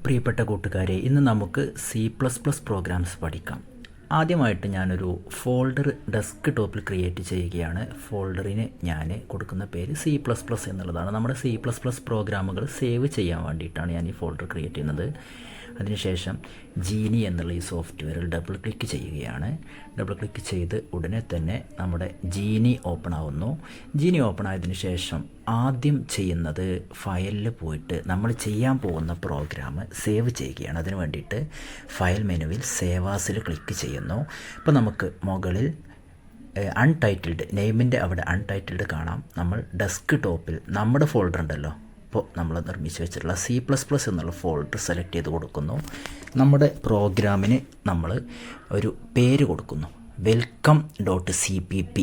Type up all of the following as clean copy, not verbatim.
പ്രിയപ്പെട്ട കൂട്ടുകാരെ, ഇന്ന് നമുക്ക് C++ പ്രോഗ്രാംസ് പഠിക്കാം. ആദ്യമായിട്ട് ഞാനൊരു ഫോൾഡർ ഡെസ്ക് ടോപ്പിൽ ക്രിയേറ്റ് ചെയ്യുകയാണ്. ഫോൾഡറിന് ഞാൻ കൊടുക്കുന്ന പേര് C++ എന്നുള്ളതാണ്. നമ്മുടെ C++ പ്രോഗ്രാമുകൾ സേവ് ചെയ്യാൻ വേണ്ടിയിട്ടാണ് ഞാൻ ഈ ഫോൾഡർ ക്രിയേറ്റ് ചെയ്യുന്നത്. അതിനുശേഷം ജീനി എന്നുള്ള ഈ സോഫ്റ്റ്വെയറിൽ ഡബിൾ ക്ലിക്ക് ചെയ്യുകയാണ്. ഡബിൾ ക്ലിക്ക് ചെയ്ത് ഉടനെ തന്നെ നമ്മുടെ ജീനി ഓപ്പൺ ആവുന്നു. ജീനി ഓപ്പൺ ആയതിനു ശേഷം ആദ്യം ചെയ്യുന്നത് ഫയലിൽ പോയിട്ട് നമ്മൾ ചെയ്യാൻ പോകുന്ന പ്രോഗ്രാം സേവ് ചെയ്യുകയാണ്. അതിന് വേണ്ടിയിട്ട് ഫയൽ മെനുവിൽ സേവ് ആസിൽ ക്ലിക്ക് ചെയ്യുന്നു. ഇപ്പോൾ നമുക്ക് മുകളിൽ അൺടൈറ്റിൽഡ് നെയിമിൻ്റെ അവിടെ അൺടൈറ്റിൽഡ് കാണാം. നമ്മൾ ഡെസ്ക് ടോപ്പിൽ നമ്മുടെ ഫോൾഡർ ഉണ്ടല്ലോ, ഇപ്പോൾ നമ്മൾ നിർമ്മിച്ച് വെച്ചിട്ടുള്ള C++ എന്നുള്ള ഫോൾഡർ സെലക്ട് ചെയ്ത് കൊടുക്കുന്നു. നമ്മുടെ പ്രോഗ്രാമിന് നമ്മൾ ഒരു പേര് കൊടുക്കുന്നു, welcome.cpp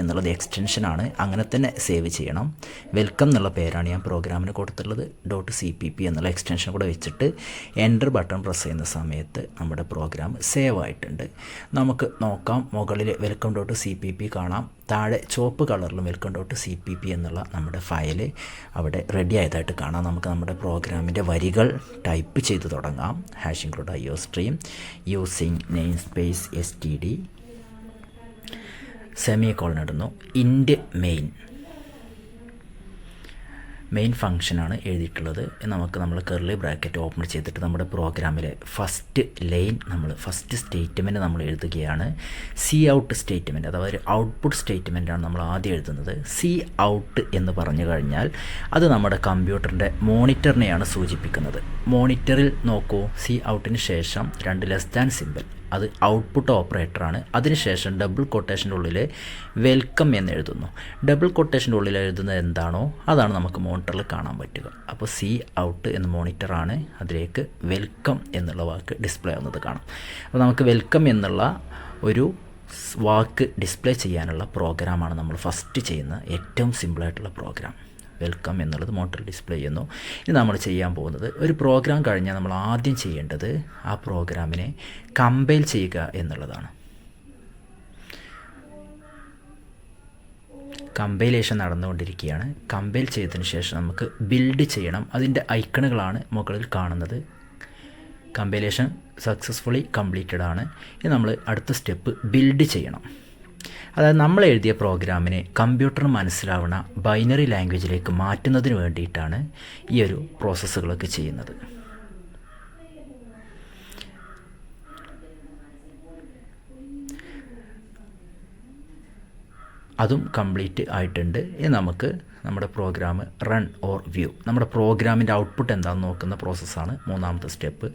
എന്നുള്ളത് എക്സ്റ്റൻഷനാണ്, അങ്ങനെ തന്നെ സേവ് ചെയ്യണം. വെൽക്കം എന്നുള്ള പേരാണ് ഞാൻ പ്രോഗ്രാമിന് കൊടുത്തിട്ടുള്ളത്. .cpp എന്നുള്ള എക്സ്റ്റൻഷൻ കൂടെ വെച്ചിട്ട് എൻ്റർ ബട്ടൺ പ്രസ് ചെയ്യുന്ന സമയത്ത് നമ്മുടെ പ്രോഗ്രാം സേവ് ആയിട്ടുണ്ട്. നമുക്ക് നോക്കാം, മുകളിൽ welcome.cpp കാണാം, താഴെ ചുവപ്പ് കളറിലും welcome.cpp എന്നുള്ള നമ്മുടെ ഫയൽ അവിടെ റെഡി ആയതായിട്ട് കാണാം. നമുക്ക് നമ്മുടെ പ്രോഗ്രാമിൻ്റെ വരികൾ ടൈപ്പ് ചെയ്ത് തുടങ്ങാം. #IOStream using namespace std semicolon ഇടുന്നു. ഇൻറ്റ് മെയിൻ ഫംഗ്ഷനാണ് എഴുതിയിട്ടുള്ളത്. നമ്മൾ കർലി ബ്രാക്കറ്റ് ഓപ്പൺ ചെയ്തിട്ട് നമ്മുടെ പ്രോഗ്രാമിലെ ഫസ്റ്റ് ലൈൻ ഫസ്റ്റ് സ്റ്റേറ്റ്മെൻറ്റ് നമ്മൾ എഴുതുകയാണ്. Cout സ്റ്റേറ്റ്മെൻറ്റ് അഥവാ ഒരു ഔട്ട്പുട്ട് സ്റ്റേറ്റ്മെൻറ്റാണ് നമ്മൾ ആദ്യം എഴുതുന്നത്. Cout എന്ന് പറഞ്ഞു കഴിഞ്ഞാൽ അത് നമ്മുടെ കമ്പ്യൂട്ടറിൻ്റെ മോണിറ്ററിനെയാണ് സൂചിപ്പിക്കുന്നത്. മോണിറ്ററിൽ നോക്കൂ, Coutന് ശേഷം 2 സിമ്പൽ, അത് ഔട്ട്പുട്ട് ഓപ്പറേറ്ററാണ്. അതിനുശേഷം ഡബിൾ കൊട്ടേഷൻ്റെ ഉള്ളിൽ വെൽക്കം എന്ന് എഴുതുന്നു. ഡബിൾ കൊട്ടേഷൻ്റെ ഉള്ളിൽ എഴുതുന്നത് എന്താണോ അതാണ് നമുക്ക് മോണിറ്ററിൽ കാണാൻ പറ്റുക. അപ്പോൾ Cout എന്ന് മോണിറ്ററാണ്, അതിലേക്ക് വെൽക്കം എന്നുള്ള വാക്ക് ഡിസ്പ്ലേ ആവുന്നത് കാണാം. അപ്പോൾ നമുക്ക് വെൽക്കം എന്നുള്ള ഒരു വാക്ക് ഡിസ്പ്ലേ ചെയ്യാനുള്ള പ്രോഗ്രാമാണ് നമ്മൾ ഫസ്റ്റ് ചെയ്യുന്ന ഏറ്റവും സിമ്പിളായിട്ടുള്ള പ്രോഗ്രാം. വെൽക്കം എന്നുള്ളത് മോണിറ്ററിൽ ഡിസ്പ്ലേ ചെയ്യുന്നു. ഇനി നമ്മൾ ചെയ്യാൻ പോകുന്നത്, ഒരു പ്രോഗ്രാം കഴിഞ്ഞാൽ നമ്മൾ ആദ്യം ചെയ്യേണ്ടത് ആ പ്രോഗ്രാമിനെ കമ്പൈൽ ചെയ്യുക എന്നുള്ളതാണ്. കമ്പൈലേഷൻ നടന്നുകൊണ്ടിരിക്കുകയാണ്. കമ്പൈൽ ചെയ്തതിന് ശേഷം നമുക്ക് ബിൽഡ് ചെയ്യണം. അതിൻ്റെ ഐക്കണുകളാണ് മുകളിൽ കാണുന്നത്. കമ്പൈലേഷൻ സക്സസ്ഫുള്ളി കംപ്ലീറ്റഡ് ആണ്. ഇനി നമ്മൾ അടുത്ത സ്റ്റെപ്പ് ബിൽഡ് ചെയ്യണം. അതായത് നമ്മൾ എഴുതിയ പ്രോഗ്രാമിനെ കമ്പ്യൂട്ടറിന് മനസ്സിലാവുന്ന ബൈനറി ലാംഗ്വേജിലേക്ക് മാറ്റുന്നതിന് വേണ്ടിയിട്ടാണ് ഈ ഒരു പ്രോസസ്സുകളൊക്കെ ചെയ്യുന്നത്. അതും കംപ്ലീറ്റ് ആയിട്ടുണ്ട്. ഇനി നമുക്ക് നമ്മുടെ പ്രോഗ്രാം റൺ ഓർ വ്യൂ, നമ്മുടെ പ്രോഗ്രാമിൻ്റെ ഔട്ട്പുട്ട് എന്താണെന്ന് നോക്കുന്ന പ്രോസസ്സാണ് മൂന്നാമത്തെ സ്റ്റെപ്പ്.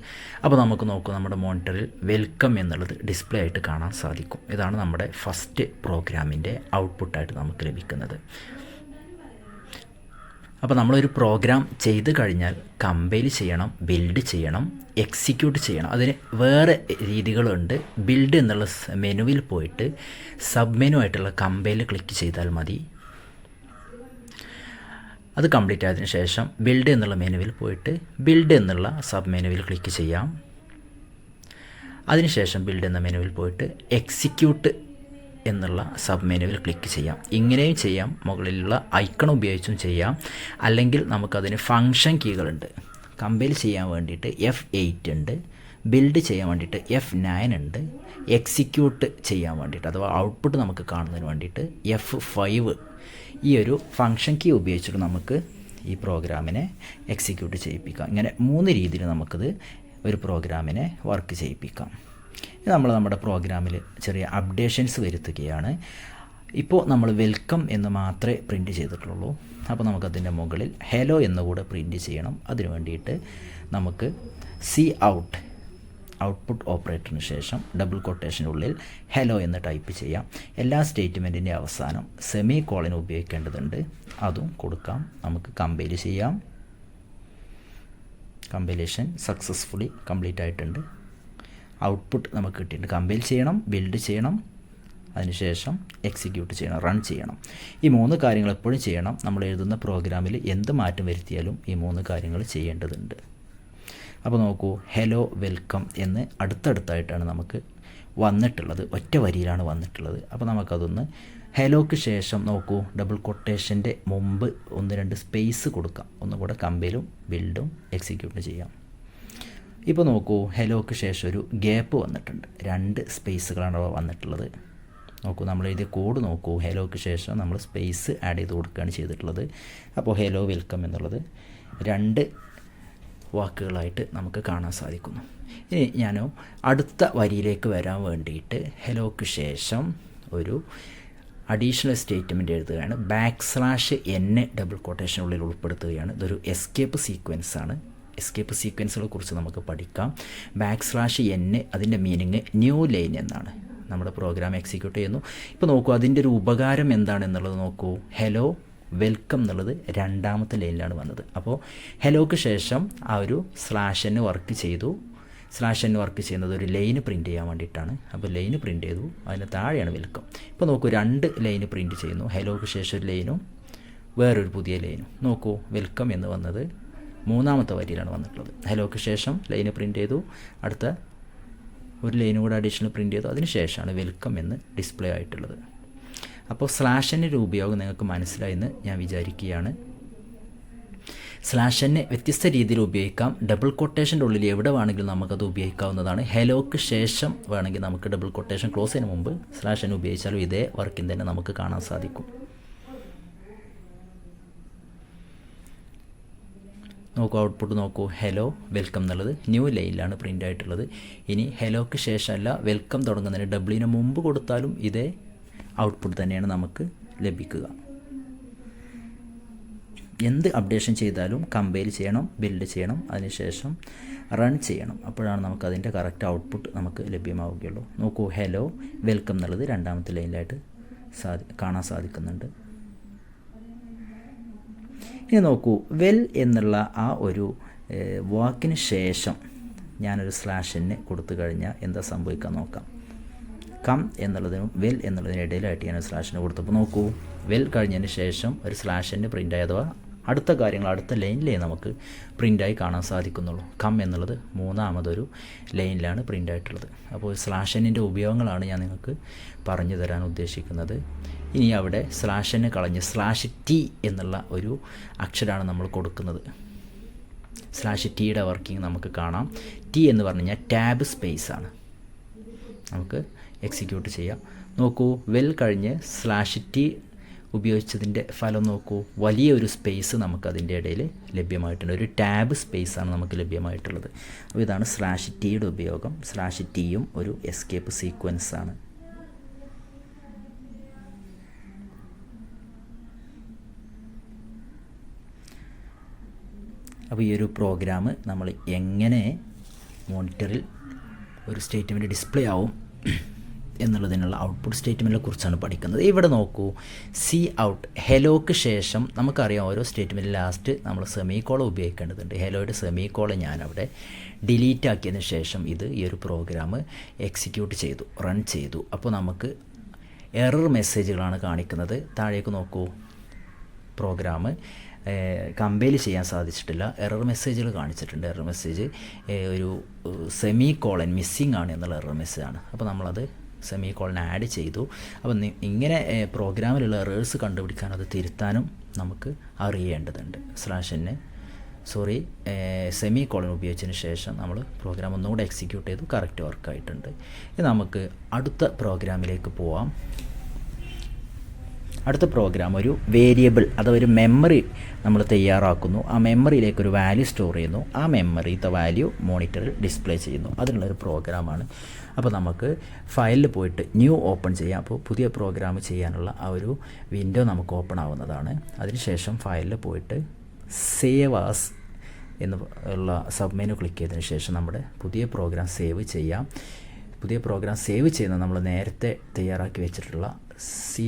അപ്പോൾ നമുക്ക് നോക്കൂ, നമ്മുടെ മോണിറ്ററിൽ വെൽക്കം എന്നുള്ളത് ഡിസ്പ്ലേ ആയിട്ട് കാണാൻ സാധിക്കും. ഇതാണ് നമ്മുടെ ഫസ്റ്റ് പ്രോഗ്രാമിൻ്റെ ഔട്ട്പുട്ടായിട്ട് നമുക്ക് ലഭിക്കുന്നത്. അപ്പോൾ നമ്മളൊരു പ്രോഗ്രാം ചെയ്ത് കഴിഞ്ഞാൽ കമ്പൈൽ ചെയ്യണം, ബിൽഡ് ചെയ്യണം, എക്സിക്യൂട്ട് ചെയ്യണം. അതിന് വേറെ രീതികളുണ്ട്. ബിൽഡ് എന്നുള്ള മെനുവിൽ പോയിട്ട് സബ് മെനു ആയിട്ടുള്ള കമ്പൈൽ ക്ലിക്ക് ചെയ്താൽ മതി. അത് കംപ്ലീറ്റ് ആയതിനു ശേഷം ബിൽഡ് എന്നുള്ള മെനുവിൽ പോയിട്ട് ബിൽഡ് എന്നുള്ള സബ് മെനുവിൽ ക്ലിക്ക് ചെയ്യാം. അതിനുശേഷം ബിൽഡ് എന്ന മെനുവിൽ പോയിട്ട് എക്സിക്യൂട്ട് എന്നുള്ള സബ് മെനുവിൽ ക്ലിക്ക് ചെയ്യാം. ഇങ്ങനെയും ചെയ്യാം, മുകളിലുള്ള ഐക്കൺ ഉപയോഗിച്ചും ചെയ്യാം. അല്ലെങ്കിൽ നമുക്കതിന് ഫങ്ഷൻ കീകളുണ്ട്. കമ്പൈൽ ചെയ്യാൻ വേണ്ടിയിട്ട് F8 ഉണ്ട്, ബിൽഡ് ചെയ്യാൻ വേണ്ടിയിട്ട് F9 ഉണ്ട്, എക്സിക്യൂട്ട് ചെയ്യാൻ വേണ്ടിയിട്ട് അഥവാ ഔട്ട്പുട്ട് നമുക്ക് കാണുന്നതിന് വേണ്ടിയിട്ട് F5. ഈ ഒരു ഫങ്ഷൻ കീ ഉപയോഗിച്ചിട്ട് നമുക്ക് ഈ പ്രോഗ്രാമിനെ എക്സിക്യൂട്ട് ചെയ്യിപ്പിക്കാം. ഇങ്ങനെ 3 രീതിയിൽ നമുക്കിത് ഒരു പ്രോഗ്രാമിനെ വർക്ക് ചെയ്യിപ്പിക്കാം. നമ്മൾ നമ്മുടെ പ്രോഗ്രാമിൽ ചെറിയ അപ്ഡേഷൻസ് വരുത്തുകയാണ്. ഇപ്പോൾ നമ്മൾ വെൽക്കം എന്ന് മാത്രമേ പ്രിൻറ്റ് ചെയ്തിട്ടുള്ളൂ. അപ്പോൾ നമുക്കതിൻ്റെ മുകളിൽ ഹലോ എന്നുകൂടെ പ്രിൻറ്റ് ചെയ്യണം. അതിനു വേണ്ടിയിട്ട് നമുക്ക് Cout ഔട്ട്പുട്ട് ഓപ്പറേറ്ററിന് ശേഷം ഡബിൾ കൊട്ടേഷൻ്റെ ഉള്ളിൽ ഹലോ എന്ന് ടൈപ്പ് ചെയ്യാം. എല്ലാ സ്റ്റേറ്റ്മെൻറ്റിൻ്റെ അവസാനം സെമികോളൻ ഉപയോഗിക്കേണ്ടതുണ്ട്, അതും കൊടുക്കാം. നമുക്ക് കമ്പൈൽ ചെയ്യാം. കമ്പൈലേഷൻ സക്സസ്ഫുള്ളി കംപ്ലീറ്റ് ആയിട്ടുണ്ട്. ഔട്ട്പുട്ട് നമുക്ക് കിട്ടിയിട്ടുണ്ട്. കമ്പൈൽ ചെയ്യണം, ബിൽഡ് ചെയ്യണം, അതിനുശേഷം എക്സിക്യൂട്ട് ചെയ്യണം, റൺ ചെയ്യണം. ഈ 3 കാര്യങ്ങൾ എപ്പോഴും ചെയ്യണം. നമ്മൾ എഴുതുന്ന പ്രോഗ്രാമിൽ എന്ത് മാറ്റം വരുത്തിയാലും ഈ 3 കാര്യങ്ങൾ ചെയ്യേണ്ടതുണ്ട്. അപ്പോൾ നോക്കൂ, ഹലോ വെൽക്കം എന്ന് അടുത്തടുത്തായിട്ടാണ് നമുക്ക് വന്നിട്ടുള്ളത്, ഒറ്റ വരിയിലാണ് വന്നിട്ടുള്ളത്. അപ്പോൾ നമുക്കതൊന്ന് ഹലോക്ക് ശേഷം നോക്കൂ, ഡബിൾ കൊട്ടേഷൻ്റെ മുമ്പ് 1-2 സ്പേസ് കൊടുക്കാം. ഒന്നുകൂടെ കമ്പൈലും ബിൽഡും എക്സിക്യൂട്ടും ചെയ്യാം. ഇപ്പോൾ നോക്കൂ, ഹെലോക്ക് ശേഷം ഒരു ഗ്യാപ്പ് വന്നിട്ടുണ്ട്, 2 സ്പേസുകളാണ് വന്നിട്ടുള്ളത്. നോക്കൂ, നമ്മൾ എഴുതിയ കോഡ് നോക്കൂ, ഹെലോക്ക് ശേഷം നമ്മൾ സ്പേസ് ആഡ് ചെയ്ത് കൊടുക്കുകയാണ് ചെയ്തിട്ടുള്ളത്. അപ്പോൾ ഹെലോ വെൽക്കം എന്നുള്ളത് 2 വാക്കുകളായിട്ട് നമുക്ക് കാണാൻ സാധിക്കുന്നു. ഇനി ഞാൻ അടുത്ത വരിയിലേക്ക് വരാൻ വേണ്ടിയിട്ട് ഹെലോക്ക് ശേഷം ഒരു അഡീഷണൽ സ്റ്റേറ്റ്മെൻറ്റ് എഴുതുകയാണ്. \n ഡബിൾ കൊട്ടേഷനുള്ളിൽ ഉൾപ്പെടുത്തുകയാണ്. ഇതൊരു എസ്കേപ്പ് സീക്വൻസാണ്. എസ്കേപ്പ് സീക്വൻസുകളെ കുറിച്ച് നമുക്ക് പഠിക്കാം. \n അതിൻ്റെ മീനിങ് ന്യൂ ലൈൻ എന്നാണ്. നമ്മുടെ പ്രോഗ്രാം എക്സിക്യൂട്ട് ചെയ്യുന്നു. ഇപ്പോൾ നോക്കൂ, അതിൻ്റെ ഒരു ഉപകാരം എന്താണെന്നുള്ളത് നോക്കൂ. ഹെലോ വെൽക്കം എന്നുള്ളത് 2ാമത്തെ ലൈനിലാണ് വന്നത്. അപ്പോൾ ഹെലോക്ക് ശേഷം ആ ഒരു /n വർക്ക് ചെയ്തു. /n വർക്ക് ചെയ്യുന്നത് ഒരു ലൈന് പ്രിൻറ്റ് ചെയ്യാൻ വേണ്ടിയിട്ടാണ്. അപ്പോൾ ലൈന് പ്രിൻറ്റ് ചെയ്തു, അതിന് താഴെയാണ് വെൽക്കം. ഇപ്പോൾ നോക്കൂ, 2 ലൈന് പ്രിൻറ്റ് ചെയ്യുന്നു. ഹെലോക്ക് ശേഷം ഒരു ലൈനും വേറൊരു പുതിയ ലൈനും. നോക്കൂ, വെൽക്കം എന്ന് വന്നത് 3ാമത്തെ വരിയിലാണ് വന്നിട്ടുള്ളത്. ഹെലോക്ക് ശേഷം ലൈന് പ്രിൻറ്റ് ചെയ്തു, അടുത്ത ഒരു ലൈനും കൂടെ അഡീഷണൽ പ്രിൻറ്റ് ചെയ്തു, അതിന് ശേഷമാണ് വെൽക്കം എന്ന് ഡിസ്പ്ലേ ആയിട്ടുള്ളത്. അപ്പോൾ /n ഉപയോഗം നിങ്ങൾക്ക് മനസ്സിലായെന്ന് ഞാൻ വിചാരിക്കുകയാണ്. /n വ്യത്യസ്ത രീതിയിൽ ഉപയോഗിക്കാം. ഡബിൾ കൊട്ടേഷൻ്റെ ഉള്ളിൽ എവിടെ വേണമെങ്കിലും നമുക്കത് ഉപയോഗിക്കാവുന്നതാണ്. ഹെലോക്ക് ശേഷം വേണമെങ്കിൽ നമുക്ക് ഡബിൾ കൊട്ടേഷൻ ക്ലോസ് ചെയ്യുന്ന മുമ്പ് /n ഉപയോഗിച്ചാലും ഇതേ വർക്കിംഗ് തന്നെ നമുക്ക് കാണാൻ സാധിക്കും. നോക്കൂ, ഔട്ട്പുട്ട് നോക്കൂ. ഹെലോ വെൽക്കം എന്നുള്ളത് ന്യൂ ലൈനിലാണ് പ്രിൻ്റ് ആയിട്ടുള്ളത്. ഇനി ഹെലോക്ക് ശേഷമല്ല, വെൽക്കം തുടങ്ങുന്നതിന് ഡബ്ല്യൂന് മുമ്പ് കൊടുത്താലും ഇതേ ഔട്ട്പുട്ട് തന്നെയാണ് നമുക്ക് ലഭിക്കുക. എന്ത് അപ്ഡേഷൻ ചെയ്താലും കമ്പൈൽ ചെയ്യണം, ബിൽഡ് ചെയ്യണം, അതിനുശേഷം റൺ ചെയ്യണം. അപ്പോഴാണ് നമുക്കതിൻ്റെ കറക്റ്റ് ഔട്ട്പുട്ട് നമുക്ക് ലഭ്യമാവുകയുള്ളൂ. നോക്കൂ, ഹെലോ വെൽക്കം എന്നുള്ളത് 2ാമത്തെ ലൈനിലായിട്ട് കാണാൻ സാധിക്കുന്നുണ്ട്. ഇനി നോക്കൂ, വെൽ എന്നുള്ള ആ ഒരു വാക്കിന് ശേഷം ഞാനൊരു /n കൊടുത്തു കഴിഞ്ഞാൽ എന്താ സംഭവിക്കാൻ നോക്കാം. കം എന്നുള്ളതിനും വെൽ എന്നുള്ളതിനും ഇടയിലായിട്ട് ഞാൻ /n കൊടുത്തപ്പോൾ നോക്കൂ, വെൽ കഴിഞ്ഞതിന് ശേഷം ഒരു /n പ്രിൻ്റായി, അഥവാ അടുത്ത കാര്യങ്ങൾ അടുത്ത ലൈനിലേ നമുക്ക് പ്രിൻ്റായി കാണാൻ സാധിക്കുന്നുള്ളൂ. കം എന്നുള്ളത് 3ാമതൊരു ലൈനിലാണ് പ്രിൻ്റ് ആയിട്ടുള്ളത്. അപ്പോൾ /n ഉപയോഗങ്ങളാണ് ഞാൻ നിങ്ങൾക്ക് പറഞ്ഞു തരാൻ ഉദ്ദേശിക്കുന്നത്. ഇനി അവിടെ /n കളഞ്ഞ് /t എന്നുള്ള ഒരു അക്ഷരമാണ് നമ്മൾ കൊടുക്കുന്നത്. /tയുടെ വർക്കിംഗ് നമുക്ക് കാണാം. ടി എന്ന് പറഞ്ഞു കഴിഞ്ഞാൽ ടാബ് സ്പേസ് ആണ്. നമുക്ക് എക്സിക്യൂട്ട് ചെയ്യാം. നോക്കൂ, വെൽ കഴിഞ്ഞ് /t ഉപയോഗിച്ചതിൻ്റെ ഫലം നോക്കൂ, വലിയൊരു സ്പേസ് നമുക്കതിൻ്റെ ഇടയിൽ ലഭ്യമായിട്ടുണ്ട്. ഒരു ടാബ് സ്പേസാണ് നമുക്ക് ലഭ്യമായിട്ടുള്ളത്. അപ്പോൾ ഇതാണ് /tയുടെ ഉപയോഗം. /tയും ഒരു എസ്കേപ്പ് സീക്വൻസാണ്. അപ്പോൾ ഈ ഒരു പ്രോഗ്രാം നമ്മൾ എങ്ങനെ മോണിറ്ററിൽ ഒരു സ്റ്റേറ്റ്മെൻറ്റ് ഡിസ്പ്ലേ ആവും എന്നുള്ളതിനുള്ള ഔട്ട്പുട്ട് സ്റ്റേറ്റ്മെൻറ്റിനെ കുറിച്ചാണ് പഠിക്കുന്നത്. ഇവിടെ നോക്കൂ, സി ഔട്ട് ഹെലോക്ക് ശേഷം നമുക്കറിയാം ഓരോ സ്റ്റേറ്റ്മെൻറ്റ് ലാസ്റ്റ് നമ്മൾ സെമിക്കോളൻ ഉപയോഗിക്കേണ്ടതുണ്ട്. ഹെലോയുടെ സെമിക്കോളൻ ഞാനവിടെ ഡിലീറ്റ് ആക്കിയതിന് ശേഷം ഈ ഒരു പ്രോഗ്രാം എക്സിക്യൂട്ട് ചെയ്തു, റൺ ചെയ്തു. അപ്പോൾ നമുക്ക് എറർ മെസ്സേജുകളാണ് കാണിക്കുന്നത്. താഴേക്ക് നോക്കൂ, പ്രോഗ്രാം കമ്പൈൽ ചെയ്യാൻ സാധിച്ചിട്ടില്ല, എറർ മെസ്സേജുകൾ കാണിച്ചിട്ടുണ്ട്. എറർ മെസ്സേജ് ഒരു സെമിക്കോളൻ മിസ്സിംഗ് ആണ് എന്നുള്ള എറർ മെസ്സേജാണ്. അപ്പോൾ നമ്മളത് സെമിക്കോളൻ ആഡ് ചെയ്തു. അപ്പോൾ ഇങ്ങനെ പ്രോഗ്രാമിലുള്ള എറേഴ്സ് കണ്ടുപിടിക്കാനും അത് തിരുത്താനും നമുക്ക് അറിയേണ്ടതുണ്ട്. സെമിക്കോളൻ ഉപയോഗിച്ചതിന് ശേഷം നമ്മൾ പ്രോഗ്രാം ഒന്നുകൂടെ എക്സിക്യൂട്ട് ചെയ്തു, കറക്റ്റ് വർക്കായിട്ടുണ്ട്. ഇനി നമുക്ക് അടുത്ത പ്രോഗ്രാമിലേക്ക് പോവാം. അടുത്ത പ്രോഗ്രാം ഒരു വേരിയബിൾ അഥവാ ഒരു മെമ്മറി നമ്മൾ തയ്യാറാക്കുന്നു. ആ മെമ്മറിയിലേക്ക് ഒരു വാല്യൂ സ്റ്റോർ ചെയ്യുന്നു. ആ മെമ്മറിത്തെ വാല്യൂ മോണിറ്ററിൽ ഡിസ്പ്ലേ ചെയ്യുന്നു. അതിനുള്ളൊരു പ്രോഗ്രാമാണ്. അപ്പോൾ നമുക്ക് ഫയലിൽ പോയിട്ട് ന്യൂ ഓപ്പൺ ചെയ്യാം. അപ്പോൾ പുതിയ പ്രോഗ്രാം ചെയ്യാനുള്ള ആ ഒരു വിൻഡോ നമുക്ക് ഓപ്പൺ ആവുന്നതാണ്. അതിനുശേഷം ഫയലിൽ പോയിട്ട് സേവ് ആസ് എന്നുള്ള സബ് മെനു ക്ലിക്ക് ചെയ്തതിന് ശേഷം നമ്മുടെ പുതിയ പ്രോഗ്രാം സേവ് ചെയ്യാം. പുതിയ പ്രോഗ്രാം സേവ് ചെയ്യുന്നത് നമ്മൾ നേരത്തെ തയ്യാറാക്കി വെച്ചിട്ടുള്ള C++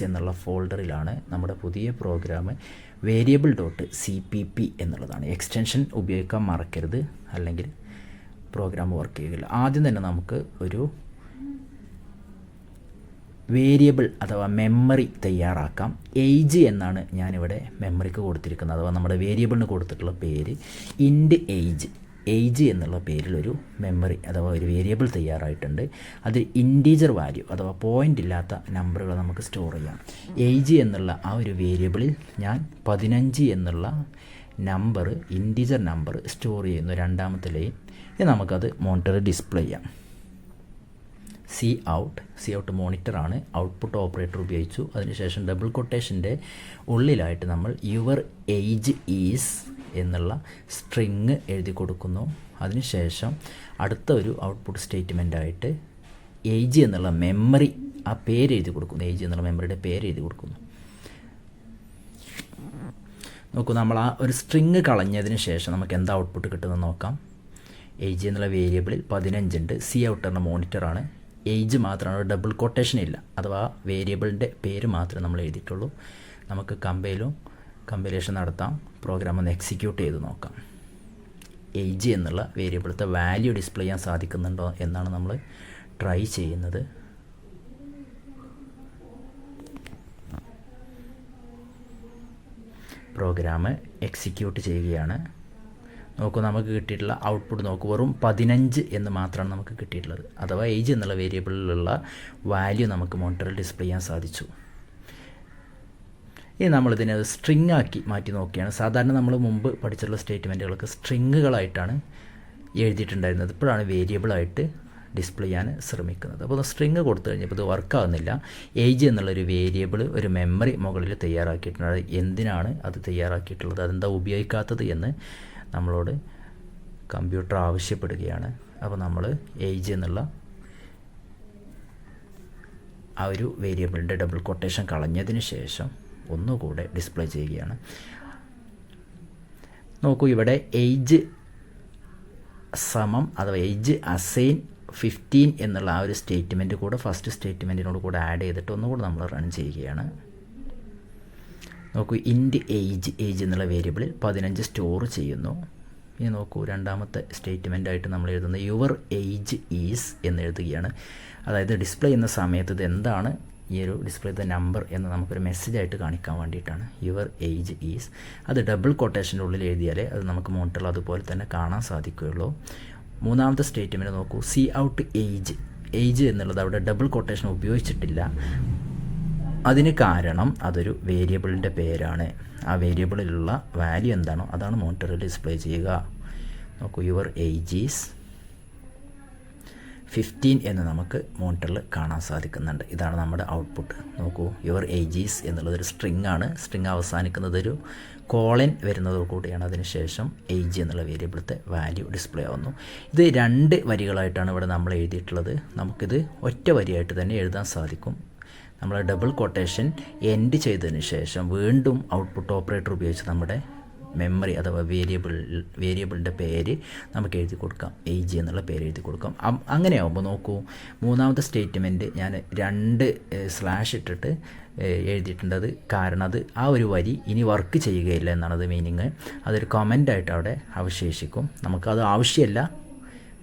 എന്നുള്ള ഫോൾഡറിലാണ്. നമ്മുടെ പുതിയ പ്രോഗ്രാം variable.cpp എന്നുള്ളതാണ്. എക്സ്റ്റൻഷൻ ഉപയോഗിക്കാൻ മറക്കരുത്, അല്ലെങ്കിൽ പ്രോഗ്രാം വർക്ക് ചെയ്യുകയില്ല. ആദ്യം തന്നെ നമുക്ക് ഒരു വേരിയബിൾ അഥവാ മെമ്മറി തയ്യാറാക്കാം. ഏജ് എന്നാണ് ഞാനിവിടെ മെമ്മറിക്ക് കൊടുത്തിരിക്കുന്നത്, അഥവാ നമ്മുടെ വേരിയബിളിന് കൊടുത്തിട്ടുള്ള പേര് ഇൻഡ് ഏജ് എന്നുള്ള പേരിലൊരു മെമ്മറി അഥവാ ഒരു വേരിയബിൾ തയ്യാറായിട്ടുണ്ട്. അത് ഇൻറ്റീജർ വാല്യൂ അഥവാ പോയിൻ്റ് ഇല്ലാത്ത നമ്പറുകൾ നമുക്ക് സ്റ്റോർ ചെയ്യാം. ഏജ് എന്നുള്ള ആ ഒരു വേരിയബിളിൽ ഞാൻ 15 എന്നുള്ള നമ്പർ, ഇൻറ്റിജർ നമ്പർ സ്റ്റോർ ചെയ്യുന്നു രണ്ടാമത്തെ ലൈൻ. ഇനി നമുക്കത് മോണിറ്ററിൽ ഡിസ്പ്ലേ ചെയ്യാം. സി ഔട്ട് മോണിറ്ററാണ്. ഔട്ട്പുട്ട് ഓപ്പറേറ്റർ ഉപയോഗിച്ചു. അതിനുശേഷം ഡബിൾ കൊട്ടേഷൻ്റെ ഉള്ളിലായിട്ട് നമ്മൾ യുവർ ഏജ് ഈസ് എന്നുള്ള സ്ട്രിങ് എഴുതി കൊടുക്കുന്നു. അതിനുശേഷം അടുത്ത ഒരു ഔട്ട്പുട്ട് സ്റ്റേറ്റ്മെൻറ്റായിട്ട് ഏജ് എന്നുള്ള മെമ്മറി ആ പേര് എഴുതി കൊടുക്കുന്നു. ഏജ് എന്നുള്ള മെമ്മറിയുടെ പേര് എഴുതി കൊടുക്കുന്നു. നോക്കൂ, നമ്മൾ ആ ഒരു സ്ട്രിങ് കളഞ്ഞതിന് ശേഷം നമുക്ക് എന്താ ഔട്ട്പുട്ട് കിട്ടുന്നത് നോക്കാം. ഏജ് എന്നുള്ള വേരിയബിളിൽ 15 ഉണ്ട്. സി ഔട്ട് എന്ന മോണിറ്ററാണ്. ഏജ് മാത്രമാണ്, ഡബിൾ കൊട്ടേഷൻ ഇല്ല. അഥവാ വേരിയബിളിൻ്റെ പേര് മാത്രമേ നമ്മൾ എഴുതിയിട്ടുള്ളൂ. നമുക്ക് കമ്പൈലേഷൻ നടത്താം. പ്രോഗ്രാം ഒന്ന് എക്സിക്യൂട്ട് ചെയ്ത് നോക്കാം. ഏജ് എന്നുള്ള വേരിയബിളത്തെ വാല്യൂ ഡിസ്പ്ലേ ചെയ്യാൻ സാധിക്കുന്നുണ്ടോ എന്നാണ് നമ്മൾ ട്രൈ ചെയ്യുന്നത്. പ്രോഗ്രാം എക്സിക്യൂട്ട് ചെയ്യുകയാണ്. നോക്കൂ, നമുക്ക് കിട്ടിയിട്ടുള്ള ഔട്ട്പുട്ട് നോക്കൂ, വെറും 15 എന്ന് മാത്രമാണ് നമുക്ക് കിട്ടിയിട്ടുള്ളത്. അഥവാ ഏജ് എന്നുള്ള വേരിയബിളിലുള്ള വാല്യൂ നമുക്ക് മോണിറ്ററിൽ ഡിസ്പ്ലേ ചെയ്യാൻ സാധിച്ചു. ഇനി നമ്മളിതിനെ സ്ട്രിങ് ആക്കി മാറ്റി നോക്കുകയാണ്. സാധാരണ നമ്മൾ മുമ്പ് പഠിച്ചിട്ടുള്ള സ്റ്റേറ്റ്മെൻറ്റുകളൊക്കെ സ്ട്രിങ്ങുകളായിട്ടാണ് എഴുതിയിട്ടുണ്ടായിരുന്നത്. ഇപ്പോഴാണ് വേരിയബിളായിട്ട് ഡിസ്പ്ലേ ചെയ്യാൻ ശ്രമിക്കുന്നത്. അപ്പോൾ സ്ട്രിങ് കൊടുത്തു കഴിഞ്ഞപ്പോൾ ഇത് വർക്കാവുന്നില്ല. ഏജ് എന്നുള്ളൊരു വേരിയബിൾ ഒരു മെമ്മറി മുകളിൽ തയ്യാറാക്കിയിട്ടുണ്ട്. അത് എന്തിനാണ് അത് തയ്യാറാക്കിയിട്ടുള്ളത്, അതെന്താ ഉപയോഗിക്കാത്തത് എന്ന് നമ്മളോട് കമ്പ്യൂട്ടർ ആവശ്യപ്പെടുകയാണ്. അപ്പോൾ നമ്മൾ ഏജ് എന്നുള്ള ആ ഒരു വേരിയബിളിൻ്റെ ഡബിൾ കൊട്ടേഷൻ കളഞ്ഞതിന് ശേഷം ഒന്നുകൂടെ ഡിസ്പ്ലേ ചെയ്യുകയാണ്. നോക്കൂ, ഇവിടെ ഏജ് സമം അഥവാ ഏജ് അസൈൻ 15 എന്നുള്ള ആ ഒരു സ്റ്റേറ്റ്മെൻറ്റ് കൂടെ ഫസ്റ്റ് സ്റ്റേറ്റ്മെൻറ്റിനോട് കൂടെ ആഡ് ചെയ്തിട്ട് ഒന്നുകൂടെ നമ്മൾ റൺ ചെയ്യുകയാണ്. നോക്കൂ, ഇൻറ്റ് ഏജ് എന്നുള്ള വേരിയബിളിൽ 15 സ്റ്റോർ ചെയ്യുന്നു. ഇനി നോക്കൂ, രണ്ടാമത്തെ സ്റ്റേറ്റ്മെൻറ്റായിട്ട് നമ്മൾ എഴുതുന്നത് യുവർ ഏജ് ഈസ് എന്ന് എഴുതുകയാണ്. അതായത് ഡിസ്പ്ലേ ചെയ്യുന്ന സമയത്ത് ഇത് എന്താണ് ഈ ഒരു ഡിസ്പ്ലേ ദ നമ്പർ എന്ന് നമുക്കൊരു മെസ്സേജായിട്ട് കാണിക്കാൻ വേണ്ടിയിട്ടാണ്. യുവർ ഏജ് ഈസ് അത് ഡബിൾ കൊട്ടേഷൻ്റെ ഉള്ളിൽ എഴുതിയാലേ അത് നമുക്ക് മോണിറ്ററിൽ അതുപോലെ തന്നെ കാണാൻ സാധിക്കുകയുള്ളൂ. മൂന്നാമത്തെ സ്റ്റേറ്റ്മെൻറ്റ് നോക്കൂ, സി ഔട്ട് ഏജ് എന്നുള്ളത് അവിടെ ഡബിൾ കൊട്ടേഷൻ ഉപയോഗിച്ചിട്ടില്ല. അതിന് കാരണം അതൊരു വേരിയബിളിൻ്റെ പേരാണ്. ആ വേരിയബിളിലുള്ള വാല്യൂ എന്താണോ അതാണ് മോണിറ്ററിൽ ഡിസ്പ്ലേ ചെയ്യുക. നോക്കൂ, യുവർ ഏജ് ഈസ് 15 എന്ന് നമുക്ക് മോണിറ്ററിൽ കാണാൻ സാധിക്കുന്നുണ്ട്. ഇതാണ് നമ്മുടെ ഔട്ട്പുട്ട്. നോക്കൂ, യുവർ ഏജ് ഈസ് എന്നുള്ളതൊരു സ്ട്രിങ് ആണ്. സ്ട്രിങ് അവസാനിക്കുന്നതൊരു കോളൻ വരുന്നതോടു കൂടിയാണ്. അതിനുശേഷം ഏജ് എന്നുള്ള വേരിയബിളത്തെ വാല്യൂ ഡിസ്പ്ലേ ആവുന്നു. ഇത് 2 വരികളായിട്ടാണ് ഇവിടെ നമ്മൾ എഴുതിയിട്ടുള്ളത്. നമുക്കിത് ഒറ്റ വരിയായിട്ട് തന്നെ എഴുതാൻ സാധിക്കും. നമ്മൾ ഡബിൾ കൊട്ടേഷൻ എൻഡ് ചെയ്തതിന് ശേഷം വീണ്ടും ഔട്ട്പുട്ട് ഓപ്പറേറ്റർ ഉപയോഗിച്ച് നമ്മുടെ മെമ്മറി അഥവാ വേരിയബിളിൻ്റെ പേര് നമുക്ക് എഴുതി കൊടുക്കാം. ഏജ് എന്നുള്ള പേര് എഴുതി കൊടുക്കാം. അങ്ങനെയാവുമ്പോൾ നോക്കൂ, മൂന്നാമത്തെ സ്റ്റേറ്റ്മെൻറ്റ് ഞാൻ 2 സ്ലാഷ് ഇട്ടിട്ട് എഴുതിയിട്ടുണ്ട്. അത് കാരണം അത് ആ ഒരു വരി ഇനി വർക്ക് ചെയ്യുകയില്ല എന്നാണ് അത് മീനിങ്. അതൊരു കമൻ്റായിട്ട് അവിടെ അവശേഷിക്കും. നമുക്കത് ആവശ്യമില്ല,